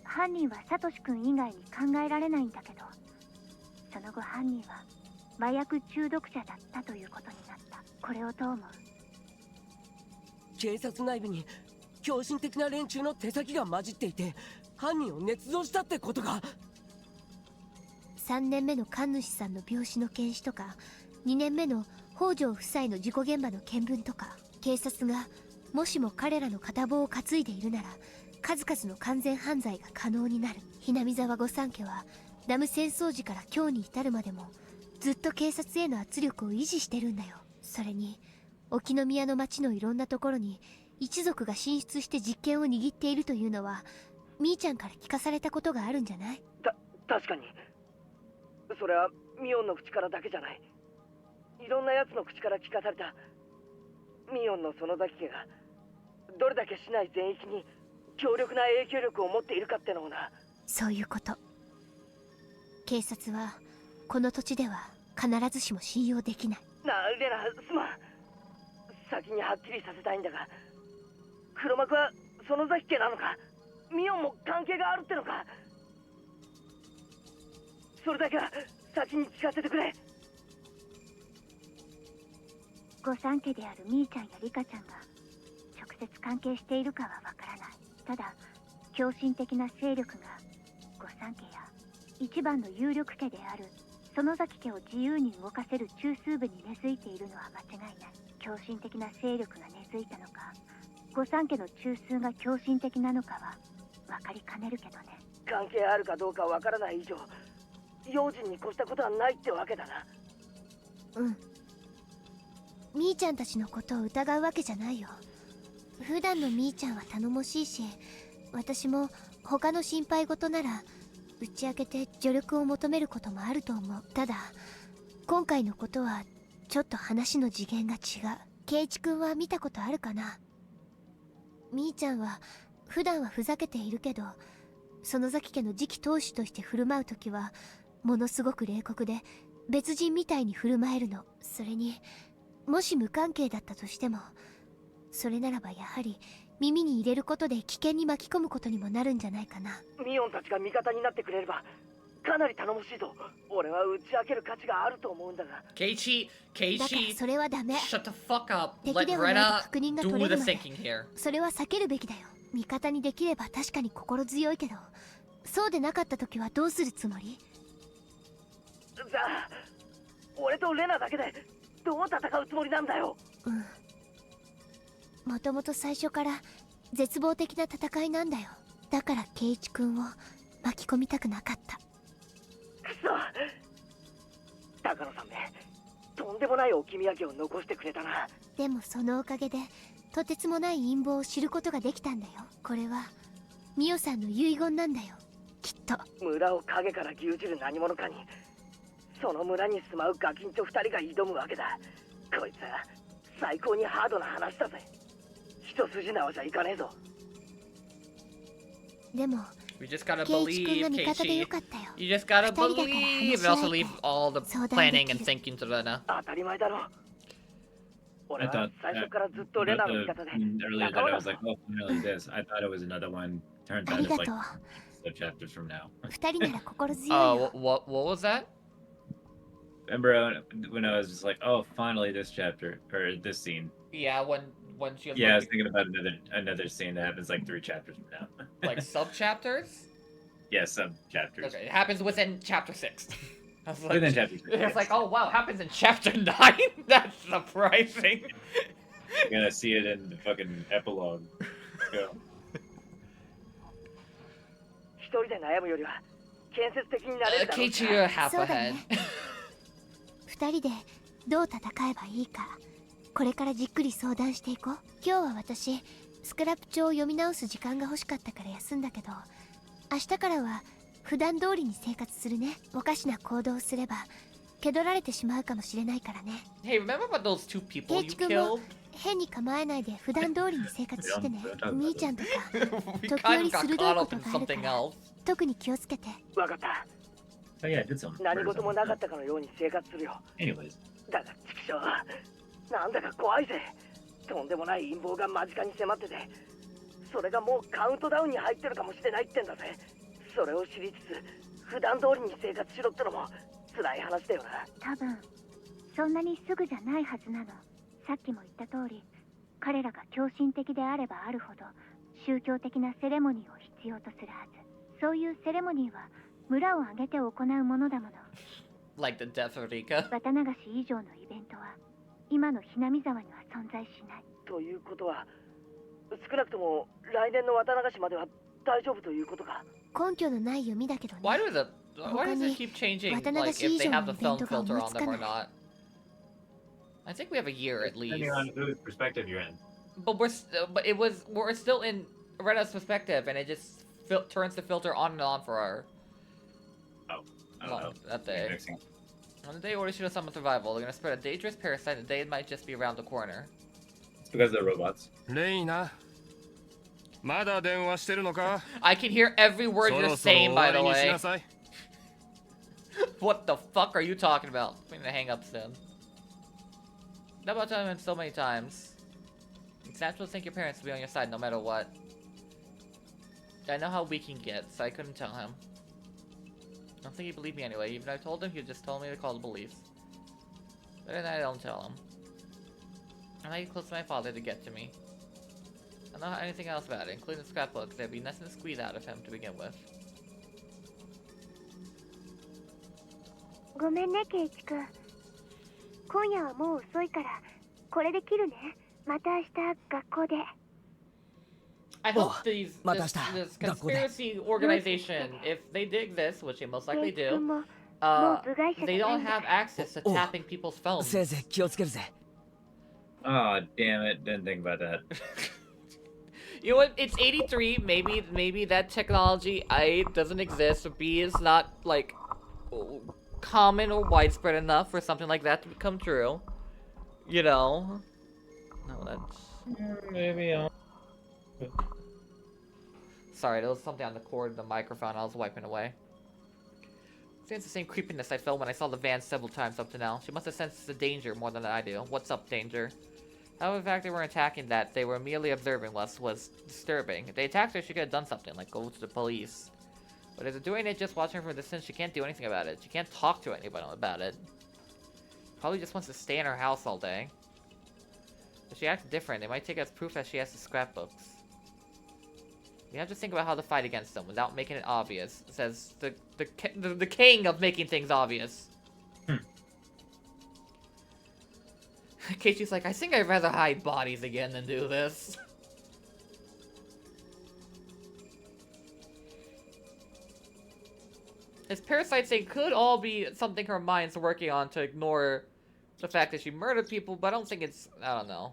犯人はサトシ君以外に考えられないんだけど、その後犯人は麻薬中毒者だったということになった。これをどう思う？
警察内部に狂信的な連中の手先が混じっていて犯人を捏造したってことか。
3年目の神主さんの病死の検視とか、2年目の北条夫妻の事故現場の見聞とか、警察がもしも彼らの片棒を担いでいるなら数々の完全犯罪が可能になる。ひなみ沢御三家はダム戦争時から今日に至るまでもずっと警察への圧力を維持してるんだよ。それに沖宮の町のいろんなところに一族が進出して実権を握っているというのはみーちゃんから聞かされたことがあるんじゃない？
確かに。それはミオンの口からだけじゃない。いろんな奴の口から聞かされた。ミオンの園崎家がどれだけ市内全域に強力な影響力を持っているかってのをな。
そういうこと。警察はこの土地では必ずしも信用できない。
なあレナ、すまん。先にはっきりさせたいんだが、黒幕は園崎家なのか、ミオンも関係があるってのか。それだけは先に聞かせてくれ。
御三家であるみーちゃんやリカちゃんが直接関係しているかはわからない。ただ狂信的な勢力が御三家や一番の有力家である園崎家を自由に動かせる中枢部に根付いているのは間違いない。狂信的な勢力が根付いたのか、御三家の中枢が狂信的なのかは分かりかねるけどね。
関係あるかどうかわからない以上、用心に越したことはないってわけだな。
うん。みーちゃんたちのことを疑うわけじゃないよ。普段のみーちゃんは頼もしいし、私も他の心配事なら打ち明けて助力を求めることもあると思う。ただ今回のことはちょっと話の次元が違う。圭一君は見たことあるかな？みーちゃんは普段はふざけているけど、園崎家の次期当主として振る舞うときはものすごく冷酷で別人みたいに振る舞えるの。それにもし無関係だったとしても、それならばやはり耳に入れることで危険に巻き込むことにもなるんじゃないかな。
ミオンたちが味方になってくれればかなり頼もしいぞ。俺は打ち明ける価値があると思うんだが。
Keiichi,
だから
Keiichi,
それはダメ。
shut the fuck up.
敵
Let
ではないと
Rena
確認が取
do
れ
the
るまで
thinking here.
それは避けるべきだよ。味方にできれば確かに心強いけど、そうでなかった時はどうするつもり？
じゃあ俺とレナだけでどう戦うつもりなんだよ。
もともと最初から絶望的な戦いなんだよ。だから圭一君を巻き込みたくなかった。
くそ、高野さんめ、とんでもない置き土産を残してくれたな。
でもそのおかげでとてつもない陰謀を知ることができたんだよ。これはミオさんの遺言なんだよ、きっと。
村を影から牛耳る何者かに、その村に住まうガキンチョ2人が挑むわけだ。こいつは最高にハードな話だぜ。一筋縄じゃいかねえぞ。
でも
We just gotta
圭一君
believe,
が味方でよ
Keiichi.
かったよ。
You just gotta
二人だから
believe.
話
And
し合
also
え
leave
ば
all the
相談で
planning
き
and
る。
thinking to Rena.
当たり前だろ。俺
I
は
thought
最初からずっとレナの味方で
earlier
仲
that
間
I
だ
was
ぞ。
like, oh, finally this. I thought it was another one. Turns
あ
out
り
it's
が
like
とう。
sub chapters from now.
二人なら心強い
Oh,
よ。
what was that?
Remember when I was just like, oh, finally this chapter or this scene?
Yeah, when she was
Yeah, I was
looking,
thinking about another scene that happens like 3 chapters from now.
like sub chapters.
Yeah, sub chapters.
Okay, it happens within chapter 6. I was like,
Within chapter 6.
it's
Yes.
like, oh wow, happens in chapter 9. That's surprising.
You're gonna see it in the fucking epilogue. Let's go.
一人で悩むよりは建設的になれるだろう
Keiichi, you're
し
half
そうだ
ahead.
ね。二人でどう戦えばいいか、これからじっくり相談していこう。今日は私スクラップ帳を読み直す時間が欲しかったから休んだけど、明日からは普段通りに生活するね。おかしな行動をすれば気取られてしまうかもしれないからね。
Hey, remember about those 2 people you
圭一君も
killed?
変に構えないで普段通りに生活してね。みーちゃんとか
We
時
kind
折
of got
鋭い
caught
こ
up
と
in
があるか
something
ら
else.
特に気をつけて。
わかった。
Oh yeah, I did some.
何事もなかったかのように生活するよ。
Anyways,
だが畜生、なんだか怖いぜ。とんでもない陰謀が間近に迫ってて、それがもうカウントダウンに入ってるかもしれないってんだぜ。それを知りつつ普段通りに生活しろってのも辛い話だよな。
多分そんなにすぐじゃないはずなの。さっきも言った通り、彼らが狂信的であればあるほど宗教的なセレモニーを必要とするはず。そういうセレモニーは村を挙げて行うものだもの。
Like the death of Rika.
綿流し以上のイベントは今のひなみ沢には存在しない。
ということは、少なくとも来年の綿流しまでは大丈夫ということか。
根拠のない読みだけどね。
Why does it keep changing, like, if they have the film filter on them or not? I think we have a year at least.
Depending on whose perspective you're in.
But we're still in Rena's perspective, and it just turns the filter on and on for her.
Oh, I don't know.
That day.
Mixing.
On the day Orishino summons survival, they're gonna spread a dangerous parasite, and the day might just be around the corner.
It's because they're robots.
レイナ、まだ電話してるのか？
I can hear every word
そ
you're
ろそろ
saying,
終
by
わ
the
りにし
way.
なさい。
What the fuck are you talking about? I'm gonna hang up soon. Not about telling him so many times. It's natural to think your parents will be on your side no matter what. I know how weak he can get, so I couldn't tell him. I don't think he'd believe me anyway. Even if I told him, he'd just tell me to call the police. But then I don't tell him. I'm not close to my father to get to me. I don't know anything else about it, including the scrapbooks. There'd be nothing to squeeze out of him to begin with.
ごめんね、ケイチ君。今夜はもう遅いからこれで切るね。また明日学校で。
I hope this
Matasta.
conspiracy organization, if they dig this, which they most likely
ケイチ君
do,
ももう部外者
they
じゃない
don't
んだ。
have access to
Oh.
tapping people's phones.
せいぜい気をつけるぜ。
Oh, damn it. Didn't think about that.
You know what? It's 83. Maybe that technology A doesn't exist, or B is not like common or widespread enough for something like that to become true. You know? No, that's.
Maybe I'll...
Sorry, there was something on the cord of the microphone I was wiping away. It's the same creepiness I felt when I saw the van several times up to now. She must have sensed the danger more than I do. What's up, danger? However, the fact they weren't attacking that, they were merely observing us was disturbing. If they attacked her, she could have done something, like go to the police. But if they're doing it just watching her from a distance, she can't do anything about it. She can't talk to anybody about it. Probably just wants to stay in her house all day. If she acts different, they might take it as proof that she has the scrapbooks. You have to think about how to fight against them without making it obvious. It says the king of making things obvious. Keiichi's like, I think I'd rather hide bodies again than do this. His parasites, they could all be something her mind's working on to ignore the fact that she murdered people, but I don't think it's, I don't know.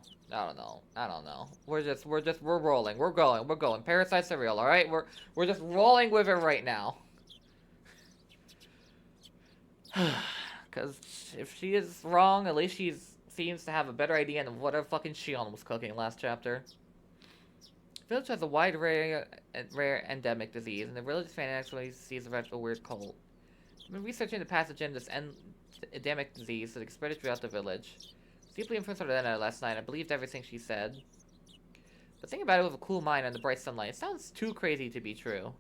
We're rolling. We're going. Parasites are real, alright? We're just rolling with it right now. Because if she is wrong, at least she seems to have a better idea than whatever fucking Shion was cooking last chapter. The village has a wide, rare endemic disease, and the village fan actually sees a weird cult. I've been researching the pathogen of this endemic disease that spread throughout the village. Deeply influenced by Rena last night, I believed everything she said. But thinking about it with a cool mind under bright sunlight, it sounds too crazy to be true.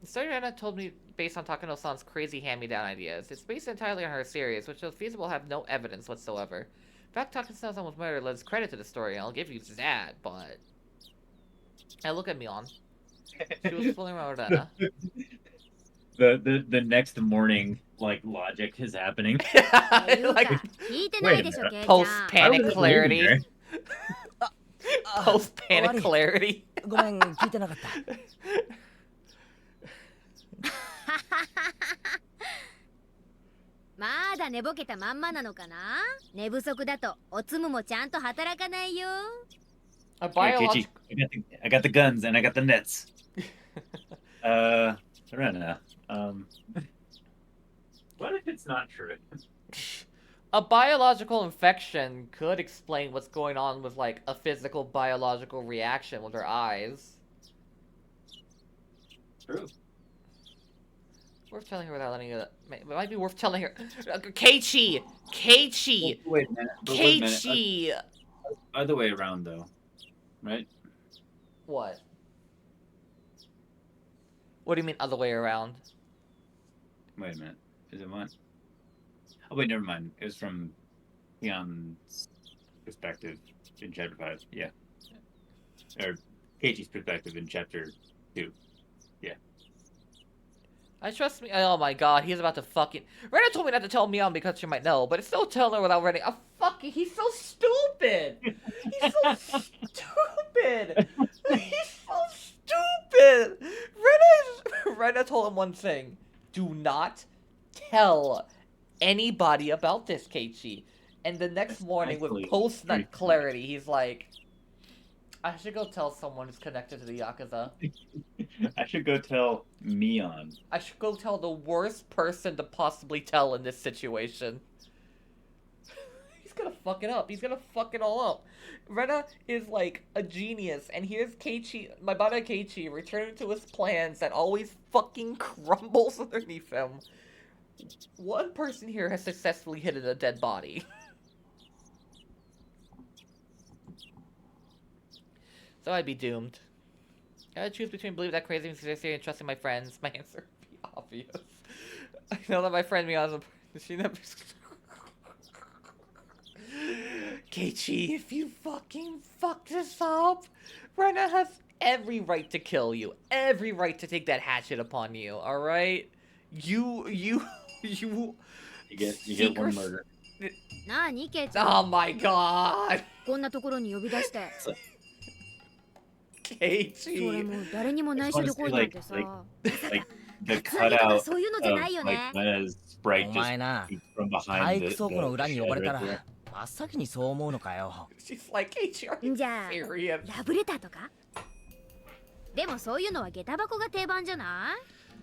The story Rena told me based on Takano-san's crazy hand-me-down ideas. It's based entirely on her series, which is feasible have no evidence whatsoever. In fact, Takano-san was murdered lends credit to the story, and I'll give you that, but... Now look at Mion. She was fooling around with Rena.
The next morning, like, logic is happening.
Like, post-panic clarity. Post-panic clarity.
ごめん、聞いてなかった。
まだ寝ぼけたまんまなのかな。寝不足だとおつむもちゃんと働かないよ。
A
Hey,
biological...
Keiichi, I got the guns and I got the nets. Rena, what if it's not true?
A biological infection could explain what's going on with, like, a physical biological reaction with her eyes.
True.
Worth telling her without letting it. It might be worth telling her. Keiichi! Keiichi!
Wait a minute. But wait a minute.
Keiichi!
Other way around, though. Right?
What? What do you mean other way around?
Wait a minute. Is it mine? Oh, wait, never mind. It was from Mion's perspective in Chapter 5. Yeah. Or Keiichi's perspective in Chapter 2. Yeah.
I trust me. Oh my god, he's about to fucking. Rena told me not to tell Mion because she might know, but it's still telling her without reading. Oh, fucking. He's so stupid! He's so stupid! He's so stupid! Rena told him one thing. Do not tell anybody about this, Keiichi. And the next morning, with post-nut clarity, he's like, I should go tell someone who's connected to the Yakuza.
I should go tell Mion.
I should go tell the worst person to possibly tell in this situation. He's gonna fuck it up. He's gonna fuck it all up. Rena is like a genius, and here's Keiichi, my buddy Keiichi, returning to his plans that always fucking crumbles underneath him. One person here has successfully hidden a dead body. So I'd be doomed. I gotta choose between believing that crazy conspiracy and trusting my friends. My answer would be obvious. I know that my friend Mion she never. Keiichi, if you fucking fuck this up, Rena has every right to kill you. Every right to take that hatchet upon you, alright? You
get one murder.
Oh my god!
こんなところに呼び出して。
Keiichi.
それもう誰にも内緒で来いなんてさ。
Like the cutout
そういうのじゃないよ
like
ね。
Rena's sprite
お前な、
just from
体
behind
育倉庫の裏に呼ばれたら
the
真っ先にそう思うのかよ。
She's like, Keiichi, are you
じゃあ
serious?
ラブレターとか。でもそういうのは下駄箱が定番じゃな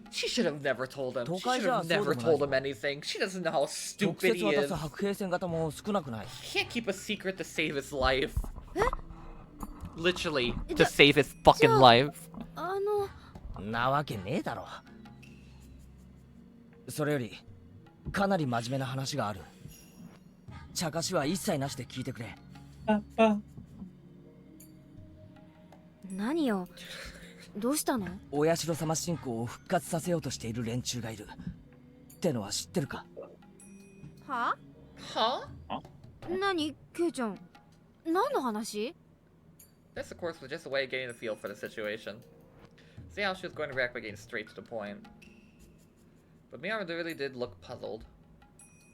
い？
She should have never told him. She
都会
should
じゃ
have
そう
never
でもない
told him anything. She doesn't know how
直
stupid
接
he
渡
is.
す白兵戦型も少なくない。
He can't keep a secret to save his life.
え？
Literally, to
じゃ-
save his fucking
じゃあ-
life.
なわけねえだろ。それよりかなり真面目な話がある。茶化しは一切なしで聞いてくれ。
何よ。どうしたの？
お社様信仰を復活させようとしている連中がいる。ってのは知ってるか？
は？
Huh?
何、ケイちゃん。何の話？
This, of course, was just a way of getting a feel for the situation. See how she was going to react by getting straight to the point. But Mion really did look puzzled.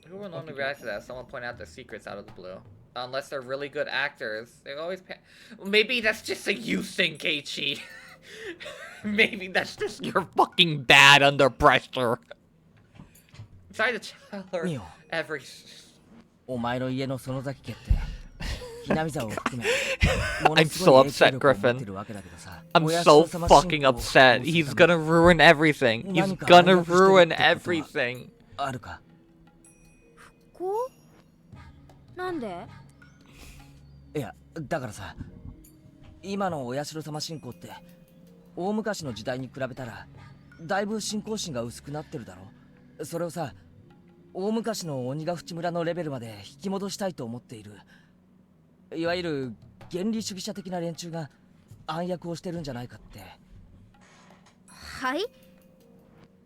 Who will normally react to that if someone point out their secrets out of the blue? Unless they're really good actors. They always maybe that's just a you thing, Keiichi. Maybe that's just you're fucking bad under pressure. Try to tell her
Mion.
every...
お前の家の園崎家ってひなみ座を含め
I'm so upset, Griffin. I'm so fucking upset. He's gonna ruin everything. He's gonna ruin everything.
あるか？
こう？なんで？
いや、だからさ、今のお社様信仰って大昔の時代に比べたらだいぶ信仰心が薄くなってるだろ。それをさ、大昔の鬼ヶ淵村のレベルまで引き戻したいと思っている。いわゆる原理主義者的な連中が暗躍をしてるんじゃないかって。
はい？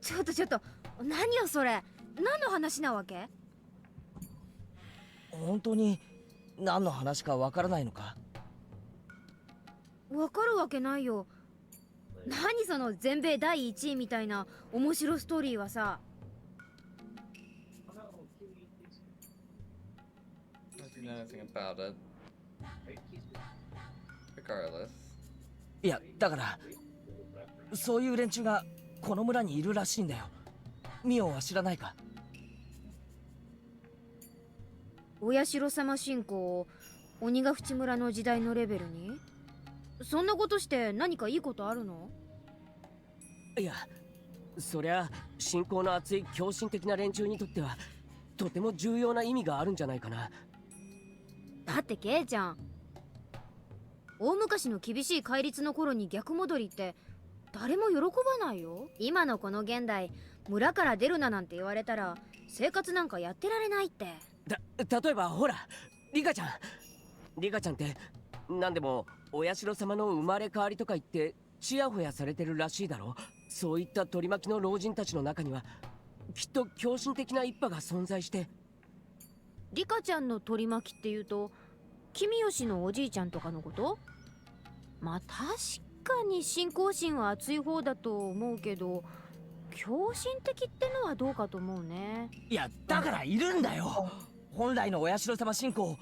ちょっと、何よそれ。何の話なわけ？
本当に何の話かわからないのか？
わかるわけないよ。何その全米第1位みたいな面白ストーリーはさ。
I don't know anything about it. Regardless.
いや、だからそういう連中がこの村にいるらしいんだよ。ミオンは知らないか？
お社様信仰を鬼ヶ淵村の時代のレベルに？そんなことして何かいいことあるの？
いや、そりゃ信仰の厚い狂信的な連中にとってはとても重要な意味があるんじゃないかな。
だってケイちゃん、大昔の厳しい戒律の頃に逆戻りって誰も喜ばないよ。今のこの現代、村から出るななんて言われたら生活なんかやってられないって。
例えばほら、リカちゃんって何でもお社様の生まれ変わりとか言ってちやほやされてるらしいだろ。そういった取り巻きの老人たちの中にはきっと狂信的な一派が存在して。
リカちゃんの取り巻きっていうと君吉のおじいちゃんとかのこと？まあ確かに信仰心は熱い方だと思うけど、狂信的ってのはどうかと思うね。
いやだからいるんだよ。本来のお社様信仰を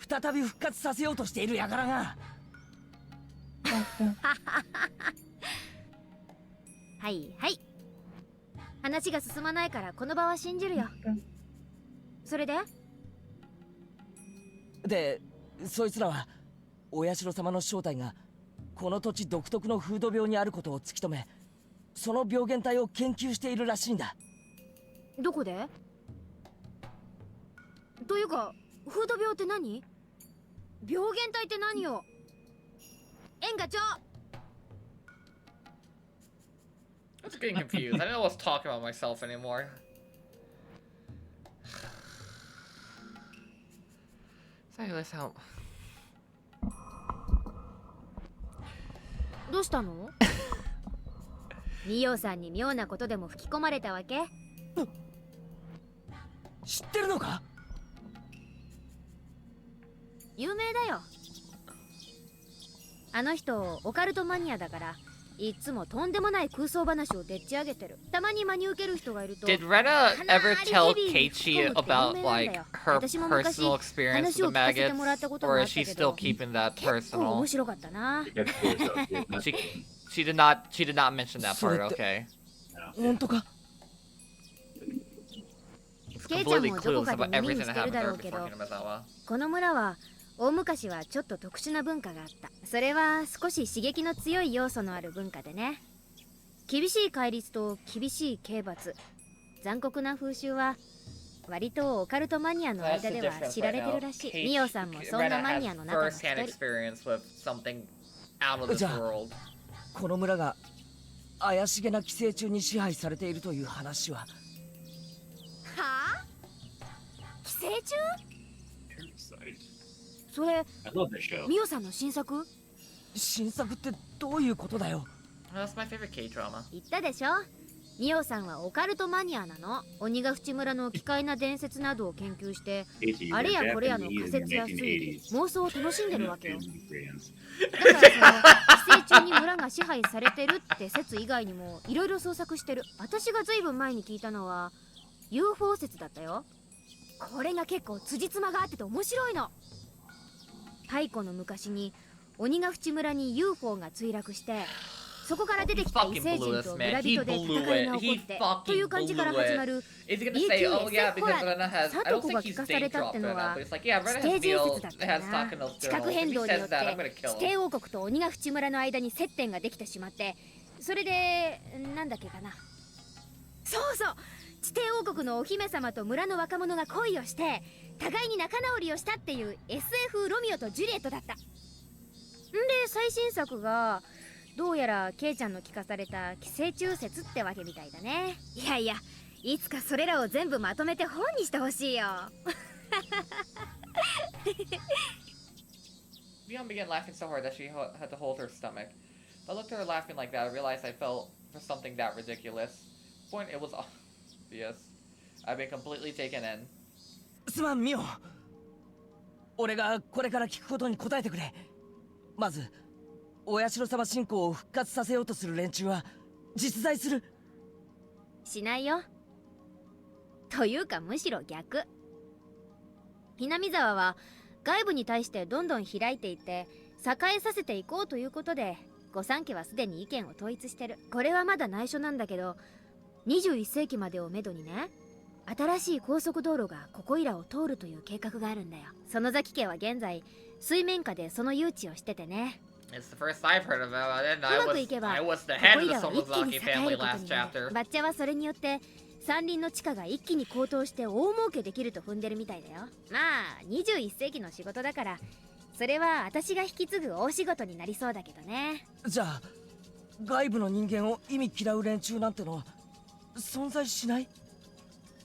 再び復活させようとしている輩が。
はいはい、話が進まないからこの場は信じるよ。それで
そいつらはお社様の正体がこの土地独特の風土病にあることを突き止め、その病原体を研究しているらしいんだ。
どこで？というか風土病って何？病原体って何よ？園課長。
I was getting confused. I didn't know I was talking about myself anymore. Sorry, let's help.
どうしたの？ミオさんに妙なことでも吹き込まれたわけ？
知ってるのか？
有名だよ。あの人オカルトマニアだから、いつもとんでもない空想話をでっち上げてる。たまに真に受ける人がいると。
Did Rena ever tell Keiichi about like her personal experience with the maggots, or is she still keeping that
結構
personal?
面白かったな。
She did not mention that part. Okay.
本当か？
ケイちゃんもどこかで耳にしてるだろうけど、この村は大昔はちょっと特殊な文化があった。それは少し刺激の強い要素のある文化でね。厳しい戒律と厳しい刑罰、残酷な風習は割とオカルトマニアの間では知られてるらしい。ミオさんもそんなマニアの中の一人。
じゃあこの村が怪しげな寄生虫に支配されているという話は？は
あ？寄生虫？それ、ミオさんの新作？
新作ってどういうことだよ？
That's my favorite K-drama.
言ったでしょ。ミオさんはオカルトマニアなの。鬼ヶ淵村の奇怪な伝説などを研究して、あれやこれやの仮説や推理、妄想を楽しんでるわけよ。だからその寄生虫に村が支配されてるって説以外にもいろいろ創作してる。私がずいぶん前に聞いたのは UFO 説だったよ。これが結構辻褄があってて面白いの。太古の昔に鬼ヶ淵村に UFO が墜落して、そこから出てきた異星人と村人で戦いが起こってという感じから始まる BQSF ホラー。サトコが聞かされたってのは地底人説だったな。地殻変動によって地底王国と鬼ヶ淵村の間に接点ができてしまって、それでなんだっけかな、そうそう、地底王国のお姫様と村の若者が恋をして互いに仲直りをしたっていう SF ロミオとジュリエットだった。んで最新作がどうやらケイちゃんの聞かされた寄生虫説ってわけみたいだね。いやいや、いつかそれらを全部まとめて本にしてほしいよ。
Mion began laughing so hard that she had to hold her stomach. I looked at her laughing like that. I realized I felt for something that ridiculous. Point, it was obvious. I've been completely taken in.
すまんミオ、俺がこれから聞くことに答えてくれ。まずお社様信仰を復活させようとする連中は実在する？
しないよ。というかむしろ逆。ひなみ沢は外部に対してどんどん開いていって栄えさせていこうということで、御三家はすでに意見を統一してる。これはまだ内緒なんだけど、21世紀までをめどにね、新しい高速道路がここいらを通るという計画があるんだよ。園崎家は現在水面下でその誘致をしててね。
It's the first I've heard of it. I was the
こ
head
こ
of
い
the
らは一気に
Somozaki
栄え
family
ること
last
にな
chapter.
る。バッチャはそれによって山林の地価が一気に高騰して大儲けできると踏んでるみたいだよ。まあ21世紀の仕事だから、それは私が引き継ぐ大仕事になりそうだけどね。
じゃあ外部の人間を意味嫌う連中なんてのは存在しない？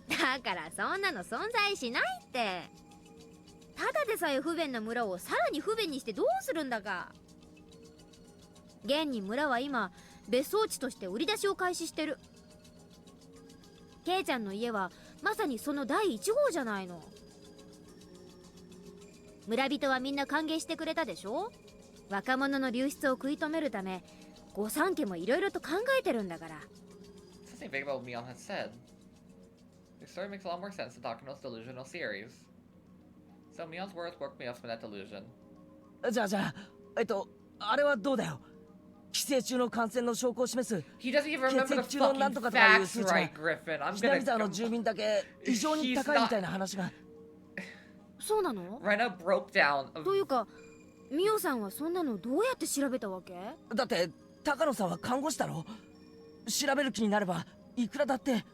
だからそんなの存在しないって。ただでさえ不便な村をさらに不便にしてどうするんだか。現に村は今別荘地として売り出しを開始してる。ケイちゃんの家はまさにその第1号じゃないの。村人はみんな歓迎してくれたでしょ。若者の流出を食い止めるため御三家もいろいろと考えてるんだから。
Something big about what Mion has said. Your story makes a lot more sense than Takano's delusional series. So Mion's words woke me up from that delusion.
じゃああれはどうだよ。寄生虫の感染の証拠を示す
He doesn't even remember
血
the
液中のなん
fucking
とかとかいう
facts
数値が
right, Griffin. I'm
ひなみ沢の
gonna...
住民だけ異常に高いみたいな話が。
そうなの？
Rena broke down...
というかミオさんはそんなのどうやって調べたわけ？
だって高野さんは看護師だろ。調べる気になればいくらだって。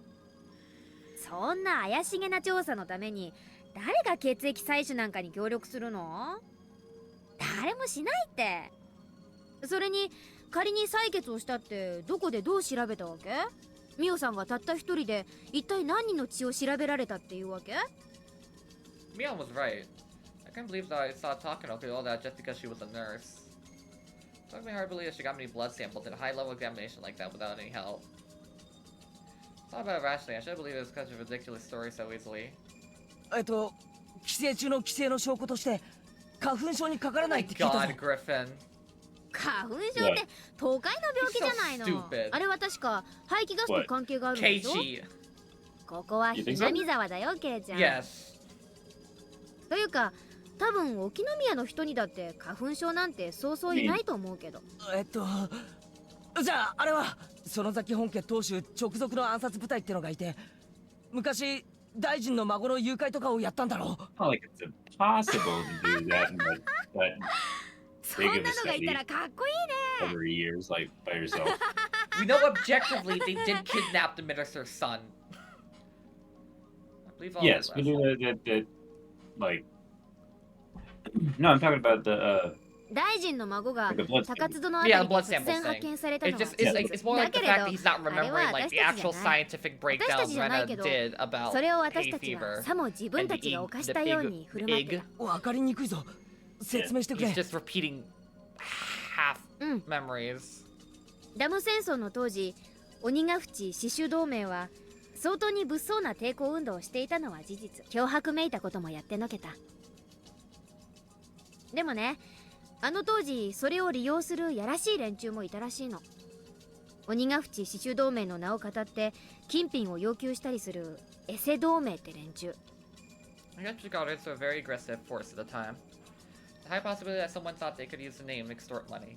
そんな怪しげな調査のために誰が血液採取なんかに協力するの？誰もしないって。それに仮に採血をしたってどこでどう調べたわけ？ミオさんがたった一人で一体何人の血を調べられたっていうわけ？
Mion was right. I can't believe that I saw Takano do all that just because she was a nurse. It took me hard to believe that she got many blood samples in a high-level examination like that without any help. It's not about rationally. I shouldn't believe it was such a ridiculous story so easily.
寄生虫の規制の証拠として花粉症にかから
Oh
な
my
いって聞いたぞ。
god, Griffin.
花粉症って都会の病気じゃないの。
You're so stupid.
あれは確か排気ガスと関係があるんでしょ。
Keiichi.
ここは南沢だよ、ケイちゃん。
Yes.
というか多分沖宮の人にだって花粉症なんてそうそういないと思うけど。
じゃああれは園崎本家当主直属の暗殺部隊ってのがいて、昔大臣の孫の誘拐とかをやったんだろう。
Not like it's impossible to do that in like that
そんなのがいたらかっこいいね。
over years, like by yourself.
We know objectively they did kidnap the minister's son. I believe all
Yes,
of
we
that.
do that. Like, no, I'm talking about the
大臣の孫が
like the blood
高
sample.
津戸のあたり
Yeah,
で
blood
突
sample
然
thing.
発見された
It's
のは
just it's more like the fact that he's not remembering like the actual scientific breakdowns Rena did about
それを私
hay
たちは
fever.
さも自分たちが犯したように振る舞ってた。
わかりにくいぞ。説明してくれ。
He's just repeating half
うん。
memories.
ダム戦争の当時、鬼ヶ淵死守同盟は相当に物騒な抵抗運動をしていたのは事実。脅迫めいたこともやってのけた。でもね、あの当時それを利用するやらしい連中もいたらしいの。鬼ヶ淵死守同盟の名を語って金品を要求したりするエセ同盟って連中。
I guess we got into a very aggressive force at the time. The high possibility that someone thought they could use the name to extort money.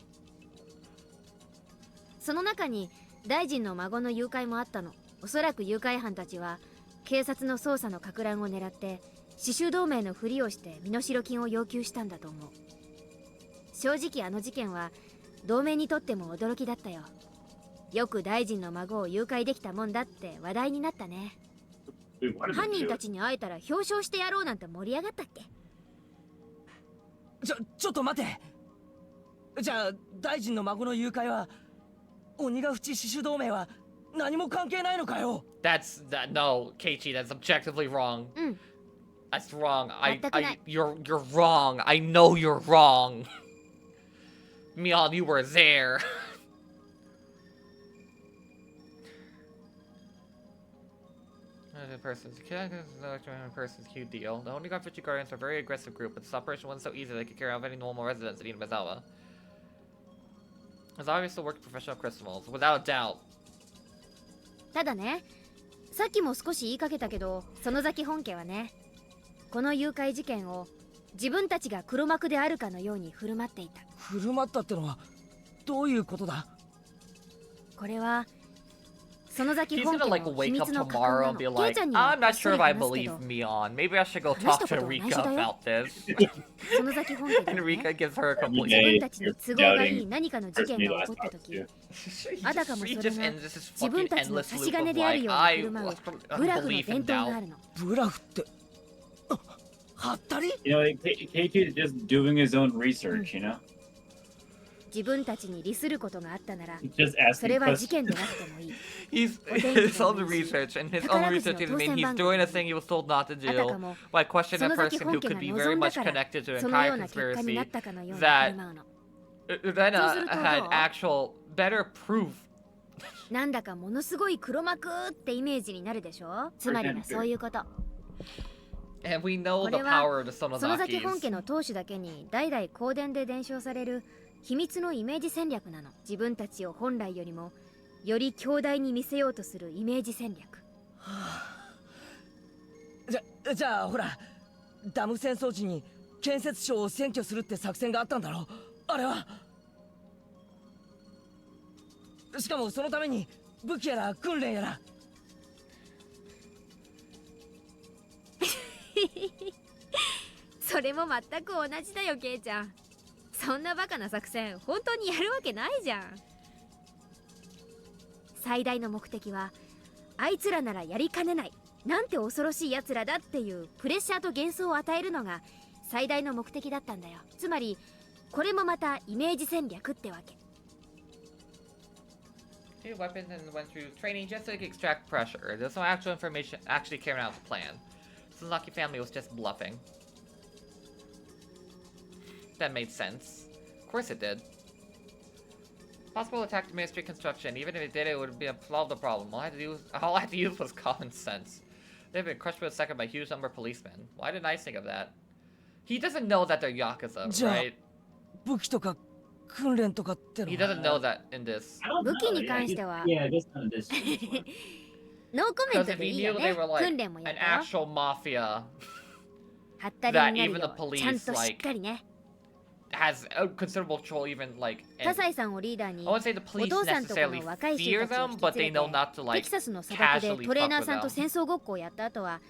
その中に大臣の孫の誘拐もあったの。おそらく誘拐犯たちは警察の捜査の撹乱を狙って死守同盟のふりをして身代金を要求したんだと思う。正直あの事件は同盟にとっても驚きだったよ。よく大臣の孫を誘拐できたもんだって話題になったね。
Wait, why did
犯
they
人
do
た
it?
ちに会えたら表彰してやろうなんて盛り上がったっけ。
ちょっと待て。じゃあ大臣の孫の誘拐は鬼ヶ淵死守同盟は何も関係ないのかよ。
No, Keiichi, that's objectively wrong.
うん。
That's wrong.
That's not-
You're wrong. I know you're wrong. Mion, you were there. Person's huge deal. The Onigafuchi Guardians are a very aggressive group, but this operation wasn't so easy they could carry out any normal residents in Inazawa. It's obvious to work with professional criminals, without a doubt.
ただね、さっきも少し言いかけたけど、園崎本家はね、この誘拐事件を自分たちが黒幕であるかのように振る舞っていた。
振る舞ったってのはどういうことだ。
これは園崎
He's
本
gonna
家
like
の秘
wake
密
up
の
tomorrow
囲
and be
なの。ケイ
like,
ちゃんには
I'm not sure if I
こっそり
believe
話すけど、
Mion. Maybe I should go talk to Rika about this.
園崎本家で
And
は
Rika
ね、
gives her a
自
complete.
分たちに都合がいい何かの事件
Personally
が
last
起こった
talked
時、
to.
あたかもそ
He
れ
just
が
ends this
自分
fucking
たちの
endless
差し
loop
金
of
である
like,
ように
I
振る舞う
belief
ブラフの
in
伝統があ
doubt.
るの。
ブラフってはったり。
You know, like, Keiichi is just doing his own research, you know?
自分たちに利することがあったなら
Just
それ
asking
は事
questions.
件でなくてもいい
He's his own research and his own research he's made. He's doing a thing he was told not to do by questioning a person who could be very much connected to an
そのよ
entire
うな結果にな
conspiracy
ったかのように振
that
る舞うの
Rena had actual better proof.
なんだかものすごい黒幕ってイメージになるでしょ。つまりはそういうこと。
And we know
こ
the
れ
power
は
of the
その先本
Sonozakis.
家の当主だけに代々公伝で伝承される秘密のイメージ戦略なの。自分たちを本来よりもより強大に見せようとするイメージ戦略。
じゃあほら、ダム戦争時に建設省を占拠するって作戦があったんだろ。あれは。しかもそのために武器やら訓練やら。
それも全く同じだよ、ケイちゃん。そんなバカな作戦本当にやるわけないじゃん。最大の目的はあいつらならやりかねない、なんて恐ろしいやつらだっていうプレッシャーと幻想を与えるのが最大の目的だったんだよ。つまりこれもまたイメージ戦略ってわけ。
Two weapons and went through training just to extract pressure. There's no actual information actually carrying out the plan. The Suzuki family was just bluffing. That made sense. Of course it did. Possible attack to Ministry construction. Even if it did, it would be solve the problem. All I had to use was common sense. They've been crushed for a second by a huge number of policemen. Why didn't I think of that? He doesn't know that they're Yakuza, right?
武器とか訓練とかっての
He doesn't know that in this.
武器に関しては
Yeah, just on this.
ノーコメン
Because
ト
if
で
he
いい
knew
よ
they
ね。
were like
訓練もや
an
ったよ。
actual mafia
はったり
that
になる
even the
よ。
police
ちゃんとしっ
like
かりね。
has a considerable control, even like.
葛西さんをリーダーに
I wouldn't say the
お
police
父さんとこ
necessarily
の若い
fear
人たちを
them,
引
but
き連
they
れ
know
て
not to
テ
like
キサスの砂漠で
casually
トレー
fuck
ナー
with
さんと
them.
戦争ごっこをやった後は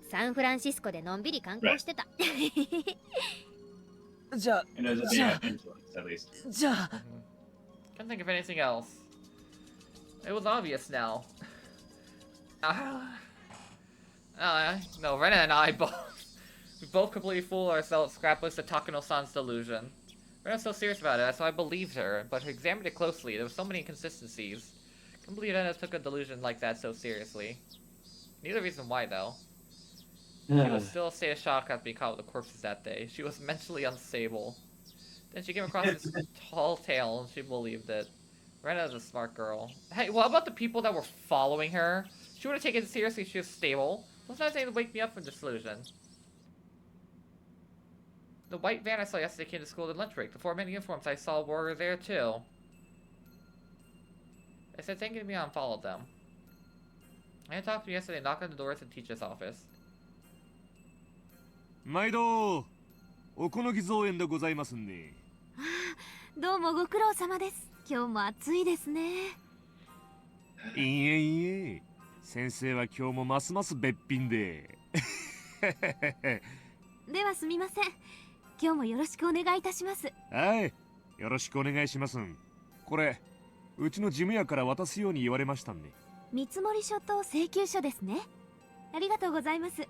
サンフランシスコでのんびり観光してた。
じゃあ
It knows that they have influence, at least.
じゃあ
Can't think of anything else. It was obvious now. No, Rena and I we both completely fooled ourselves scrapless to Takano-san's delusion. Rena's so serious about it, so I believed her, but I examined it closely. There were so many inconsistencies. Can't believe Rena took a delusion like that so seriously. Neither reason why, though. She was still a state of shock after being caught with the corpses that day. She was mentally unstable. Then she came across this tall tale and she believed it. Rena's a smart girl. Hey, what about the people that were following her? She would have taken it seriously if she was stable. What's not saying to wake me up from disillusion? The white van I saw yesterday came to school at lunch break. The 4 men in uniforms I saw were there too. I said thank you to Mion and followed them. I had talked to them yesterday, knocked on the doors in the teacher's office.
毎度おこのぎ造園でございますね。
どうもご苦労様です。今日も暑いですね。
いいえいえ、先生は今日もますますべっぴんで。
ではすみません。今日もよろしくお願いいたします。
はい、よろしくお願いします。これうちの事務屋から渡すように言われましたんで。
見積書と請求書ですね。ありがとうございます。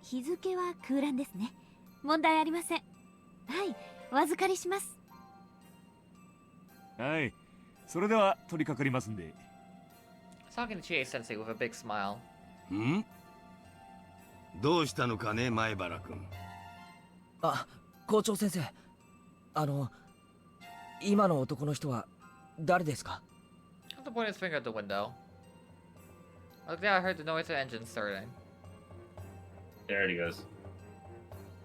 日付は空欄ですね。問題ありません。はい、お預かりします。
はい、それでは取り掛かりますんで。
Talking to Chie-sensei with a big smile.
ん？どうしたのかね、前原君。
あ、校長先生。今の男の人は誰ですか？
To point his finger at the window. I looked out, I heard the noise of the engine starting.
There it goes.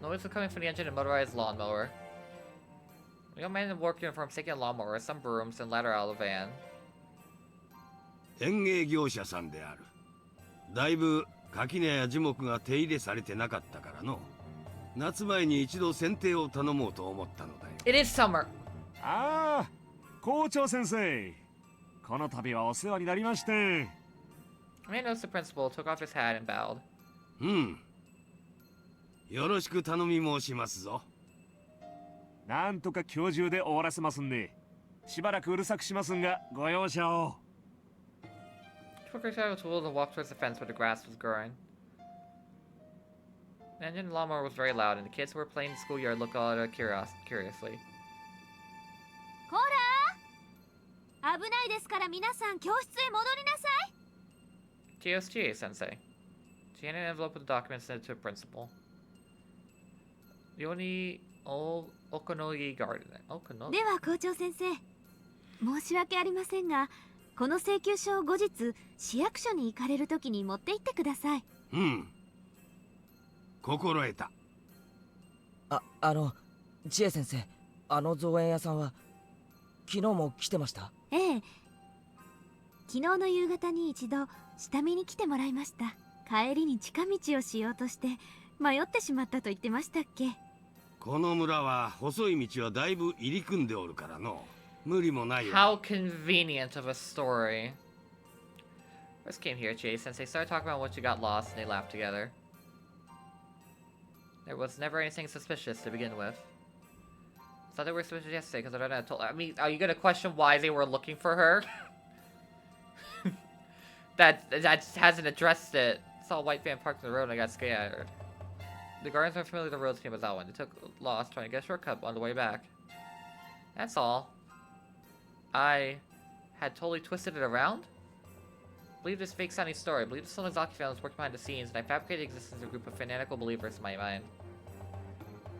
Noise was coming from the engine of a motorized lawnmower. A young man in work uniform taking a lawnmower, some brooms, and ladder out of the van.
園芸業者さんである。だいぶ垣根や樹木が手入れされてなかったからの。夏前に一度剪定を頼もうと思ったのだよ。
It is summer.
ああ、校長先生。この度はお世話になりまして。
The man noticed the principal, took off his hat, and bowed.
うん。よろしく頼み申しますぞ。
なんとか今日中で終わらせますんで、しばらくうるさくしますんがご容赦を。
He took her shadow tools and walked towards the fence where the grass was growing. The engine and lawnmower was very loud, and the kids who were playing in the schoolyard looked at her curiously.
危ないですから皆さん教室へ戻りなさい。
TSGA sensei. She handed an envelope with the documents sent to a principal. Yoni Okonogi Garden.
では校長先生、申し訳ありませんが、この請求書を後日市役所に行かれるときに持って行ってください。
うん。心得た。
千恵先生、あの造園屋さんは昨日も来てました？
ええ。昨日の夕方に一度下見に来てもらいました。帰りに近道をしようとして迷ってしまったと言ってましたっけ。
この村は細い道はだいぶ入り組んでおるからの。無理もないよ。
How convenient of a story. First came here, Chie-sensei started talking about when she got lost and they laughed together. There was never anything suspicious to begin with. I thought they were suspicious yesterday because Rena told. I mean, are you gonna question why they were looking for her? that hasn't addressed it. Saw a white van parked on the road and I got scared. The guardians aren't familiar with the roads came as that one. They took lost trying to get a shortcut on the way back. That's all. I had totally twisted it around? Believe this fake sounding story. Believe the Sonozaki family was working behind the scenes, and I fabricated the existence of a group of fanatical believers in my mind.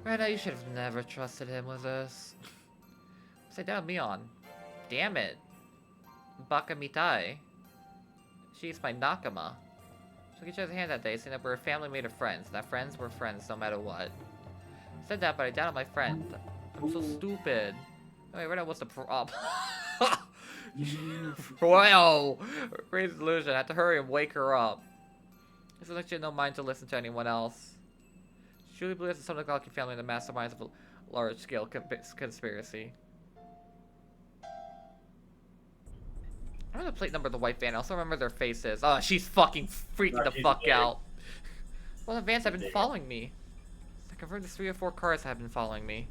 Rena, you should have never trusted him with this. Say down Mion. Damn it. Baka mitai. She's my nakama. Shook each other's hand that day, saying that we're a family made of friends, and that friends were friends no matter what. I said that, but I doubted my friend. I'm so stupid. Wait, Rena, what's the problem? Wow! Great illusion. I have to hurry and wake her up. This is like she had no mind to listen to anyone else. She truly believes the Sonogaki family are the masterminds of a large-scale conspiracy. I remember the plate number of the white van. I also remember their faces. Oh, she's fucking freaking the fuck out. Well, the vans have been following me. I confirmed there's 3 or 4 cars have been following me.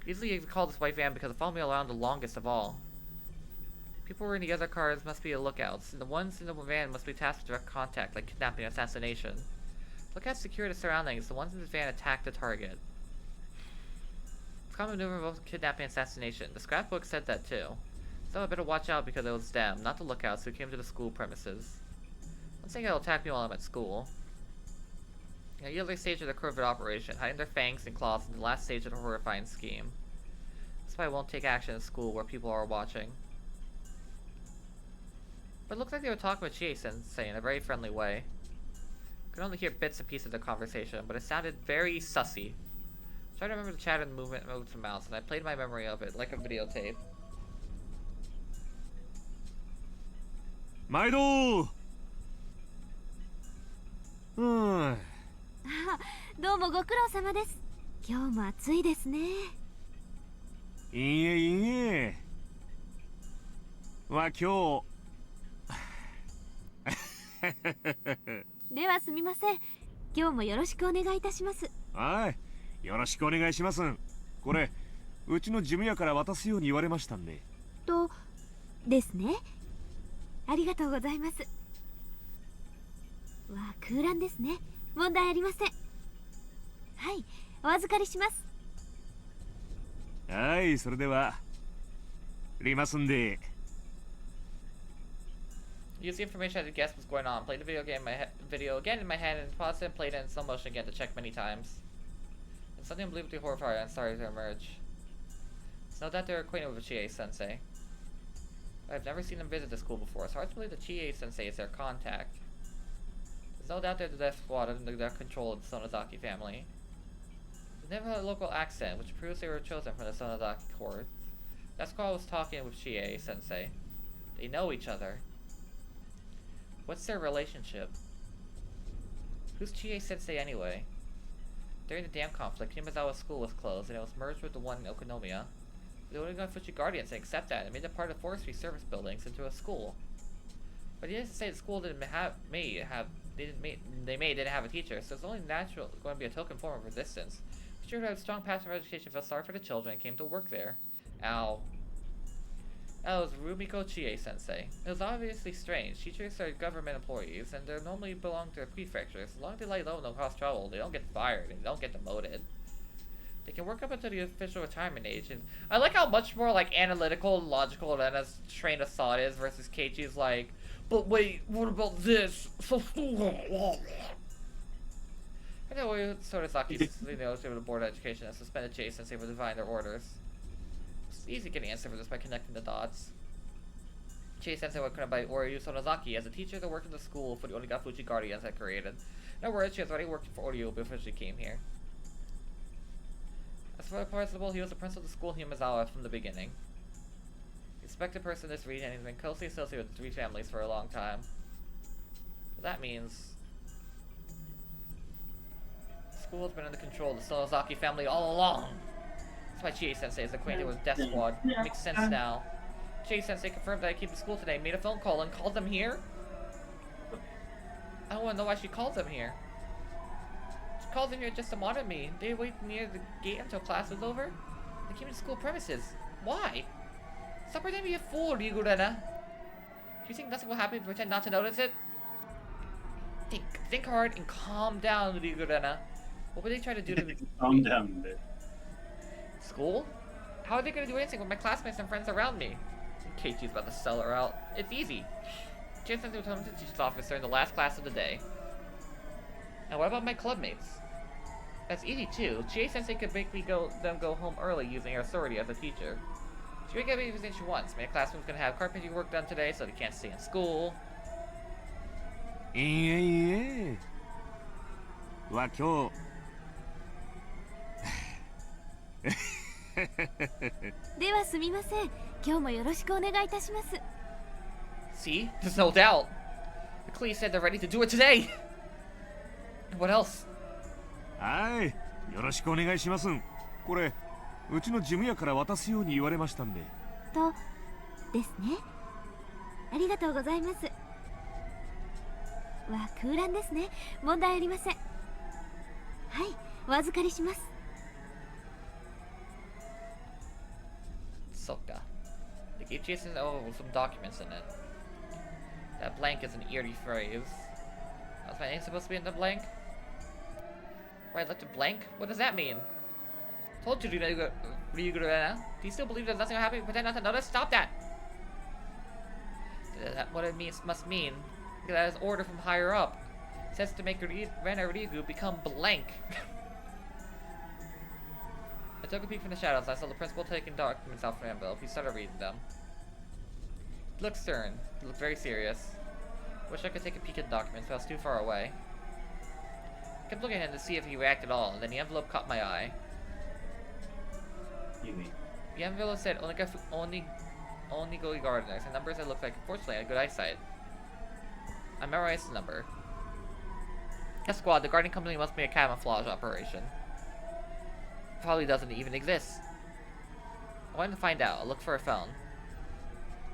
Easily you can call this white van because it followed me around the longest of all. People who were in the other cars must be lookouts, and the ones in the van must be tasked with direct contact, like kidnapping and assassination. Lookouts secure the surroundings, the ones in the van attack the target. It's common maneuver involves kidnapping and assassination. The scrapbook said that too. So I better watch out because it was them, not the lookouts who came to the school premises. One thing it'll attack me while I'm at school. In the early stage of the covert operation, hiding their fangs and claws in the last stage of the horrifying scheme. That's why I won't take action in school where people are watching. But it looked like they were talking with Chie-sensei in a very friendly way. I could only hear bits and pieces of the conversation, but it sounded very sussy. I tried to remember the chatter and movement of mouths, and I played my memory of it like a videotape.
毎度
どうもご苦労様です。今日も暑いですね。
いいえいいえ。今日
ではすみません。今日もよろしくお願いいたします。
はい、よろしくお願いします。これうちの事務屋から渡すように言われましたんで。
とですね。ありがとうございます。わ、空欄ですね。問題ありません。はい、お預かりします。
はい、それではりますんで。
Use the information I had to guess what's going on. Played the video again in my head and paused it and played it in slow motion again to check many times. And something unbelievably horrifying and started to emerge. It's no doubt they're acquainted with Chie-sensei. But I've never seen them visit the school before. It's hard to believe that Chie-sensei is their contact. There's no doubt they're the death squad under the control of the Sonozaki family. They never had a local accent, which proves they were chosen from the Sonozaki court. That squad was talking with Chie-sensei. They know each other. What's their relationship? Who's Chie-sensei anyway? During the dam conflict, Himazawa school was closed and it was merged with the one in Okonomiya. The Onigafuchi Guardians didn't accept that and made it part of forestry service buildings into a school. But he didn't say the school didn't have a teacher, so it's only natural going to be a token form of resistance. The teacher who had a strong passion for education felt sorry for the children and came to work there. Ow. That was Rumiko Chie-sensei. It was obviously strange. Teachers are government employees, and they normally belong to a prefecture. As long as they lay low and don't cause trouble, they don't get fired and they don't get demoted. They can work up until the official retirement age. And I like how much more like analytical and logical Rena's train of thought is versus Keiichi's like, but wait, what about this? I know Sonozaki's the board of education and suspended Chase since they were defying their orders. It's easy getting answer for this by connecting the dots. Chase Sensei was created by Oryu Sonozaki as a teacher that worked in the school for the Onigafuchi Guardians had created. In other words, she was already working for Oryu before she came here. As for the principal, he was the principal of the school in Himazawa from the beginning. The respected person in this region, and he's been closely associated with 3 families for a long time. What that means, the school has been under control of the Sonozaki family all along. That's why Chie Sensei is acquainted with Death Squad. Makes sense now. Chie Sensei confirmed that I keep the school today, made a phone call, and called them here? I don't want to know why she called them here. She called them here just to monitor me. They wait near the gate until class was over. They came to school premises. Why? Stop pretending to be a fool, Rena. Do you think nothing will happen if you pretend not to notice it? Think hard and calm down, Rena. What would they try to do to me?
Calm down a bit.
School? How are they going to do anything with my classmates and friends around me? Keiichi's about to sell her out. It's easy. Chie Sensei was home to the teacher's office during the last class of the day. And what about my clubmates? That's easy too. Chie Sensei could make me go home early using her authority as a teacher. She can get me everything she wants. My classmates gonna have carpentry work done today, so they can't stay in school.
いいえは今日
ではすみません。今日もよろしくお願いいたします。
See? There's no doubt. The Klee said they're ready to do it today. And what else?
はいよろしくお願いします。これうちの事務屋から渡すように言われましたんで。
とですね。ありがとうございます。わ、空欄ですね。問題ありません。はい、お預かりします。
Sokka. They gave Jason with some documents in it. That blank is an eerie phrase. Was my name supposed to be in the blank? Why I left it blank? What does that mean? Told you, Rena. Do you still believe there's nothing happening? Pretend not to notice? Stop that! That what it means must mean. That is order from higher up. It says to make Rena Ryugu become blank. I took a peek from the shadows. I saw the principal taking documents out from an envelope. He started reading them. He looked stern. He looked very serious. Wish I could take a peek at the documents, but I was too far away. I kept looking at him to see if he reacted at all, and then the envelope caught my eye.
You mean?
The envelope said only Goi Gardeners, and numbers that looked like, fortunately, I had good eyesight. I memorized the number. Yes, squad, the gardening company must be a camouflage operation. Probably doesn't even exist. I wanted to find out. I'll look for a phone.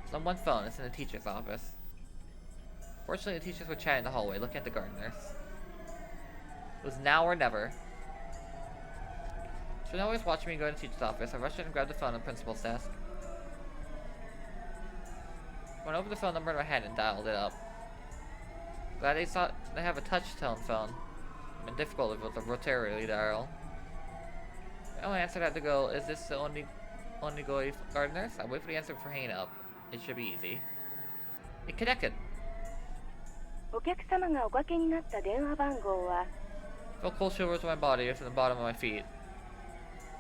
There's on one phone. It's in the teacher's office. Fortunately, the teachers were chatting in the hallway, looking at the gardeners. It was now or never. She was always watching me go to the teacher's office. I rushed in and grabbed the phone on the principal's desk. I went over the phone number in my hand and dialed it up. Glad they have a touch-tone phone. It's been difficult with the rotary dial. The only answer had to go, is this the only Goi Gardeners? I wait for the answer for hanging up. It should be easy. It connected.
お客様がおかけになった電話番号は
Felt cold shivers on my body from the bottom of my feet.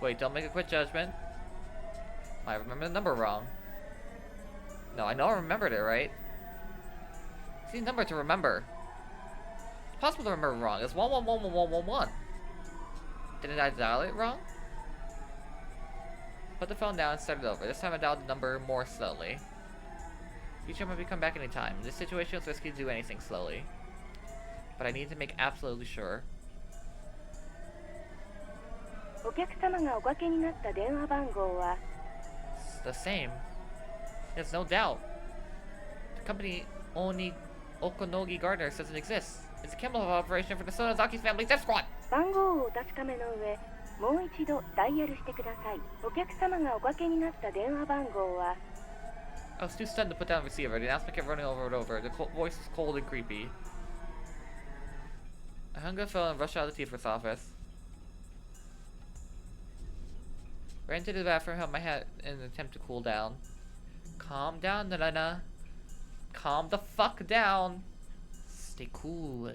Wait, don't make a quick judgment. I remember the number wrong. No, I know I remembered it, right? It's the number to remember. It's possible to remember wrong. It's 11111111. Didn't I dial it wrong? Put the phone down and started over. This time I dialed the number more slowly. Future might be come back anytime. In this situation, it's risky to do anything slowly. But I need to make absolutely sure.
お客様がおかけになった電話番号は
It's the same. There's no doubt. The company Oni Okonogi Gardeners doesn't exist. It's a chemical operation for the Sonozaki family death squad.
番号をお確かめの上もう一度ダイヤルしてください。お客様がおかけになった電話番号は
I was too stunned to put down the receiver. The announcement kept running over and over. The voice was cold and creepy. I hung up the phone and rushed out of the teacher's office. Ran to the bathroom, held my head in an attempt to cool down. Calm down, Rena. Calm the fuck down. Stay cool.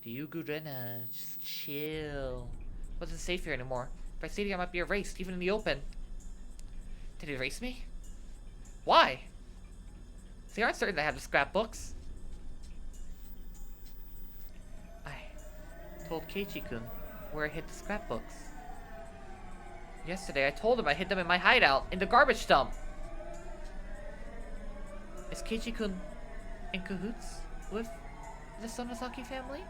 Ryugu Rena, just chill. Wasn't safe here anymore. If I stayed here, I might be erased, even in the open. Did he erase me? Why? They aren't certain I have the scrapbooks. I told Keiichi-kun where I hid the scrapbooks. Yesterday, I told him I hid them in my hideout, in the garbage dump. Is Keiichi-kun in cahoots with the Sonozaki family?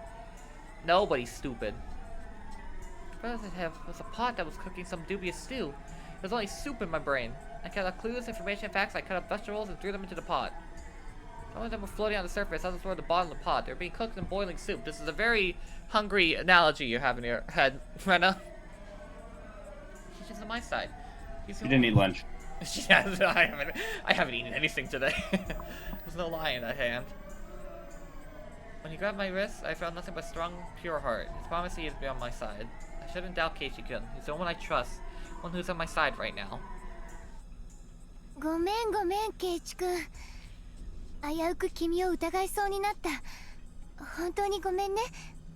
Nobody's stupid. What I have was a pot that was cooking some dubious stew. There was only soup in my brain. I cut out clues, information, facts. I cut up vegetables and threw them into the pot. Some of them were floating on the surface, others were at the bottom of the pot. They were being cooked in boiling soup. This is a very hungry analogy you have in your head, Rena. She's just on my side.
You didn't eat lunch.
Yeah, I haven't eaten anything today. There's no lie in that hand. When he grabbed my wrist, I felt nothing but strong, pure heart. His promise he is on my side. I shouldn't doubt Keiichi-kun. He's the one I trust. One who's on my side right now.
ごめんごめん、ケイチ君。危うく君を疑いそうになった。本当にごめんね。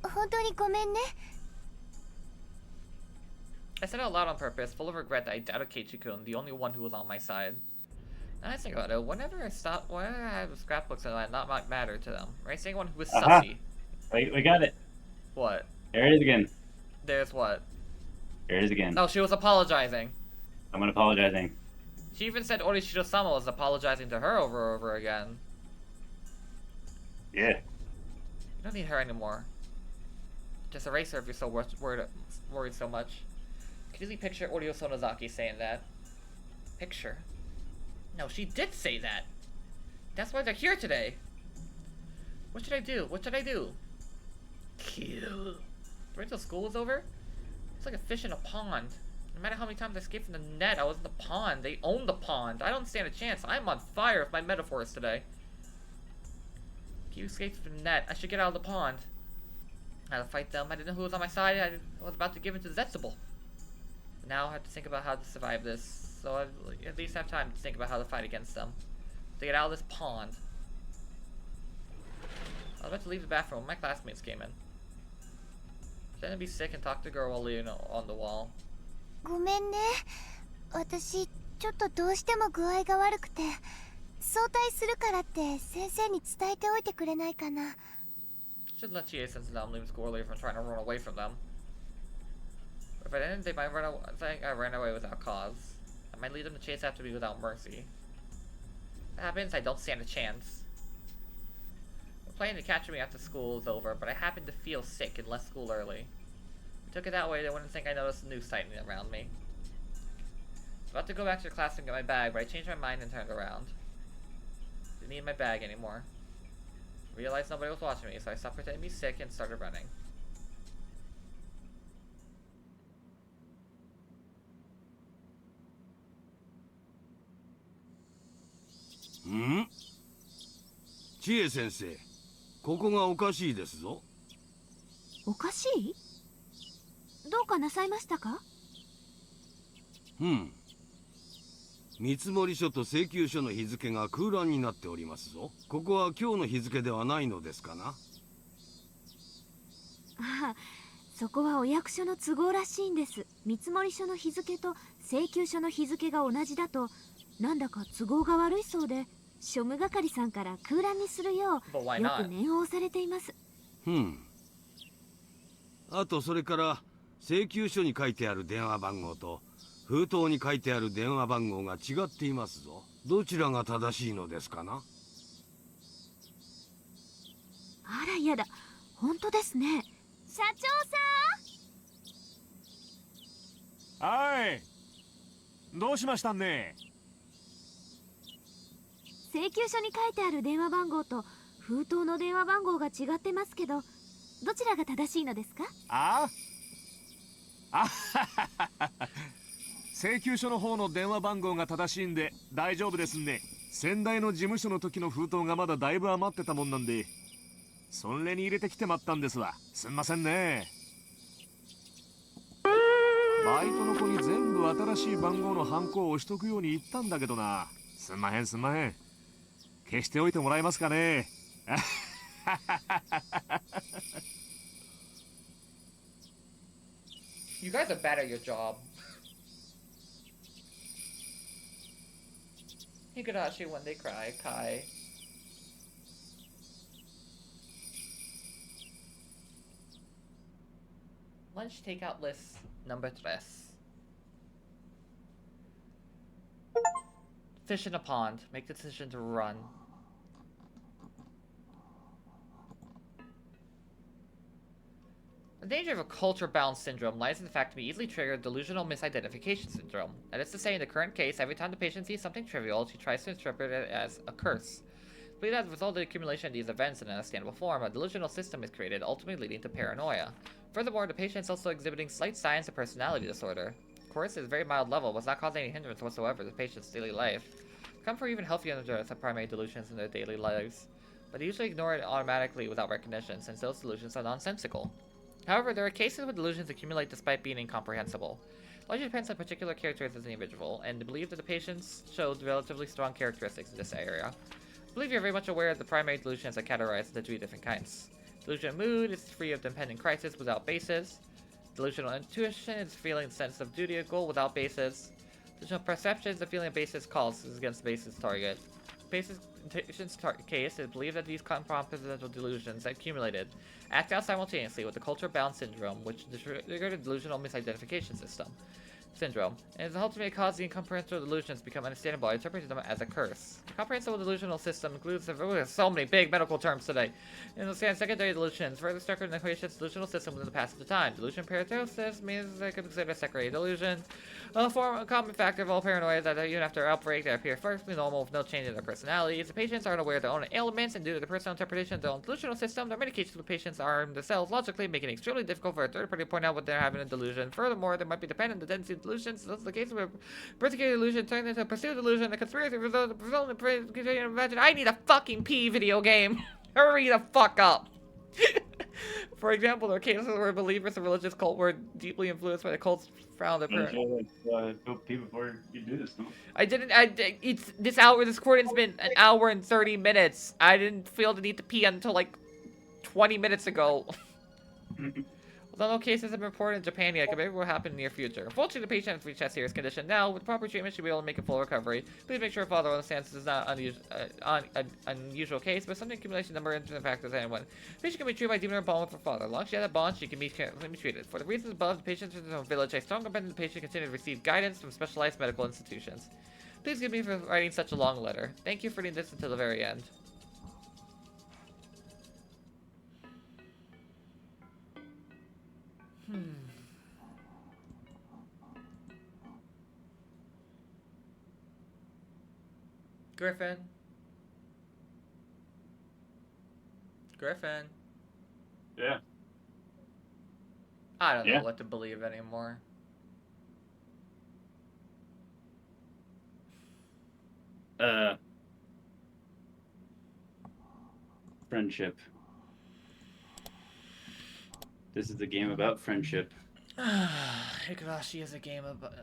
本当にごめんね。
I said it out loud on purpose, full of regret that I doubted Keiichi-kun, the only one who was on my side. Now I think about it, whenever I have scrapbooks and that not matter to them, right? Saying one who was sussy.
Wait, we got it.
What?
There it is again.
There's what?
There it is again.
No, she was apologizing.
I'm apologizing.
She even said Orishiro-sama was apologizing to her over and over again.
Yeah.
You don't need her anymore. Just erase her if you're so worried so much. I can easily picture Oryo Sonozaki saying that. Picture? No, she did say that. That's why they're here today. What should I do? What should I do? Kill. Wait until school is over? It's like a fish in a pond. No matter how many times I escaped from the net, I was in the pond. They own the pond. I don't stand a chance. I'm on fire with my metaphors today. Keep escaping from the net. I should get out of the pond. I had to fight them. I didn't know who was on my side. I was about to give in to Zetsubo. Now I have to think about how to survive this. So I at least have time to think about how to fight against them. To get out of this pond. I was about to leave the bathroom when my classmates came in. Pretend to be sick and talk to the girl while leaning on the wall.
ごめんね。私、ちょっとどうしても具合が悪くて。早退するからって先生に伝えておいてくれないかな。
Should let Chie-sensei know I'm leaving school early from trying to run away from them. If I didn't, they might think I ran away without cause. I might lead them to chase after me without mercy. If that happens, I don't stand a chance. We're planning to capture me after school is over, but I happen to feel sick and left school early. I took it that way, they wouldn't think I noticed the news tightening around me. I was about to go back to class and get my bag, but I changed my mind and turned around. Didn't need my bag anymore. Realized nobody was watching me, so I stopped pretending to be sick and started running.
Chie 先生、ここがおかしいですぞ。
おかしい？どうかなさいましたか？
見積書と請求書の日付が空欄になっておりますぞ。ここは今日の日付ではないのですかな？
ああ、そこはお役所の都合らしいんです。見積書の日付と請求書の日付が同じだとなんだか都合が悪いそうで、庶務係さんから空欄にするようよく念を押されています。
あとそれから請求書に書いてある電話番号と封筒に書いてある電話番号が違っていますぞ。どちらが正しいのですかな？
あらやだ、本当ですね。社長さん。
はい。どうしましたね。
請求書に書いてある電話番号と封筒の電話番号が違ってますけど、どちらが正しいのですか？
請求書の方の電話番号が正しいんで大丈夫ですね。先代の事務所の時の封筒がまだだいぶ余ってたもんなんで、それに入れてきてまったんですわ。すんませんね。バイトの子に全部新しい番号のハンコを押しとくように言ったんだけどな。すんまへんすんまへん。消しておいてもらえますかね。
You guys are bad at your job. Higurashi when they cry, Kai. Lunch takeout list number 3. Fish in a pond. Make the decision to run. The danger of a culture-bound syndrome lies in the fact to be easily triggered delusional misidentification syndrome. That is to say, in the current case, every time the patient sees something trivial, she tries to interpret it as a curse. I believe that as a result of the accumulation of these events in an understandable form, a delusional system is created, ultimately leading to paranoia. Furthermore, the patient is also exhibiting slight signs of personality disorder. Of course, at a very mild level, was not causing any hindrance whatsoever to the patient's daily life. Come for even healthy individuals have primary delusions in their daily lives, but they usually ignore it automatically without recognition, since those delusions are nonsensical. However, there are cases where delusions accumulate despite being incomprehensible. It largely depends on particular characteristics of the individual, and to believe that the patients showed relatively strong characteristics in this area. I believe you're very much aware of the primary delusions are categorized into 3 different kinds. Delusional mood is free of dependent crisis without basis. Delusional intuition is feeling a sense of duty or goal without basis. Delusional perception is the feeling of basis calls against the basis target. Basis intention's case is believed that these compositional delusions accumulated act out simultaneously with the culture-bound syndrome, which triggered a delusional misidentification syndrome, and is ultimately caused the incomprehensible delusions become understandable. I interpreted them as a curse. The comprehensible delusional system includes so many big medical terms today. It understands secondary delusions, further structured in the patient's delusional system within the passage of time. Delusion paratosis means they could consider a secondary delusion. A common factor of all paranoia is that even after outbreak, they appear perfectly normal with no change in their personalities. The patients aren't aware of their own ailments, and due to the personal interpretation of their own delusional system, there are many cases where patients arm themselves logically, making it extremely difficult for a third party to point out what they're having a delusion. Furthermore, there might be dependent tendency of delusions. This is the case where particular delusion turns into a pursuit delusion, a conspiracy result imagine. I need a fucking pee video game. Hurry the fuck up. For example, there are cases where believers of religious cult were deeply influenced by the cult's frowned upon.
Go pee before you do this. No?
It's this hour. This recording's been an hour and 30 minutes. I didn't feel the need to pee until like 20 minutes ago. Although no cases have been reported in Japan yet, maybe will happen in the near future. Unfortunately, the patient has reached a serious condition now. With proper treatment, should be able to make a full recovery. Please make sure father understands this is not an unusual case, but some accumulation number of factors anyone. The patient can be treated by deeming her bond with her father. As long as she has a bond, she can be treated. For the reasons above, the patient in the village, I strongly recommend the patient continue to receive guidance from specialized medical institutions. Please give me for writing such a long letter. Thank you for reading this until the very end. Griffin?
Yeah.
I don't know what to believe anymore.
Friendship. This is a game about friendship.
Higurashi is a game about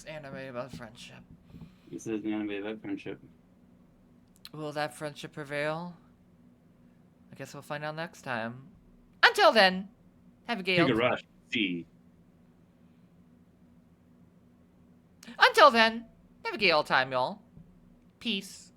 anime about friendship.
This is an anime about friendship.
Will that friendship prevail? I guess we'll find out next time. Until then, have a gay old...
HIGURASHI.
Until then, have a gay old time, y'all. Peace.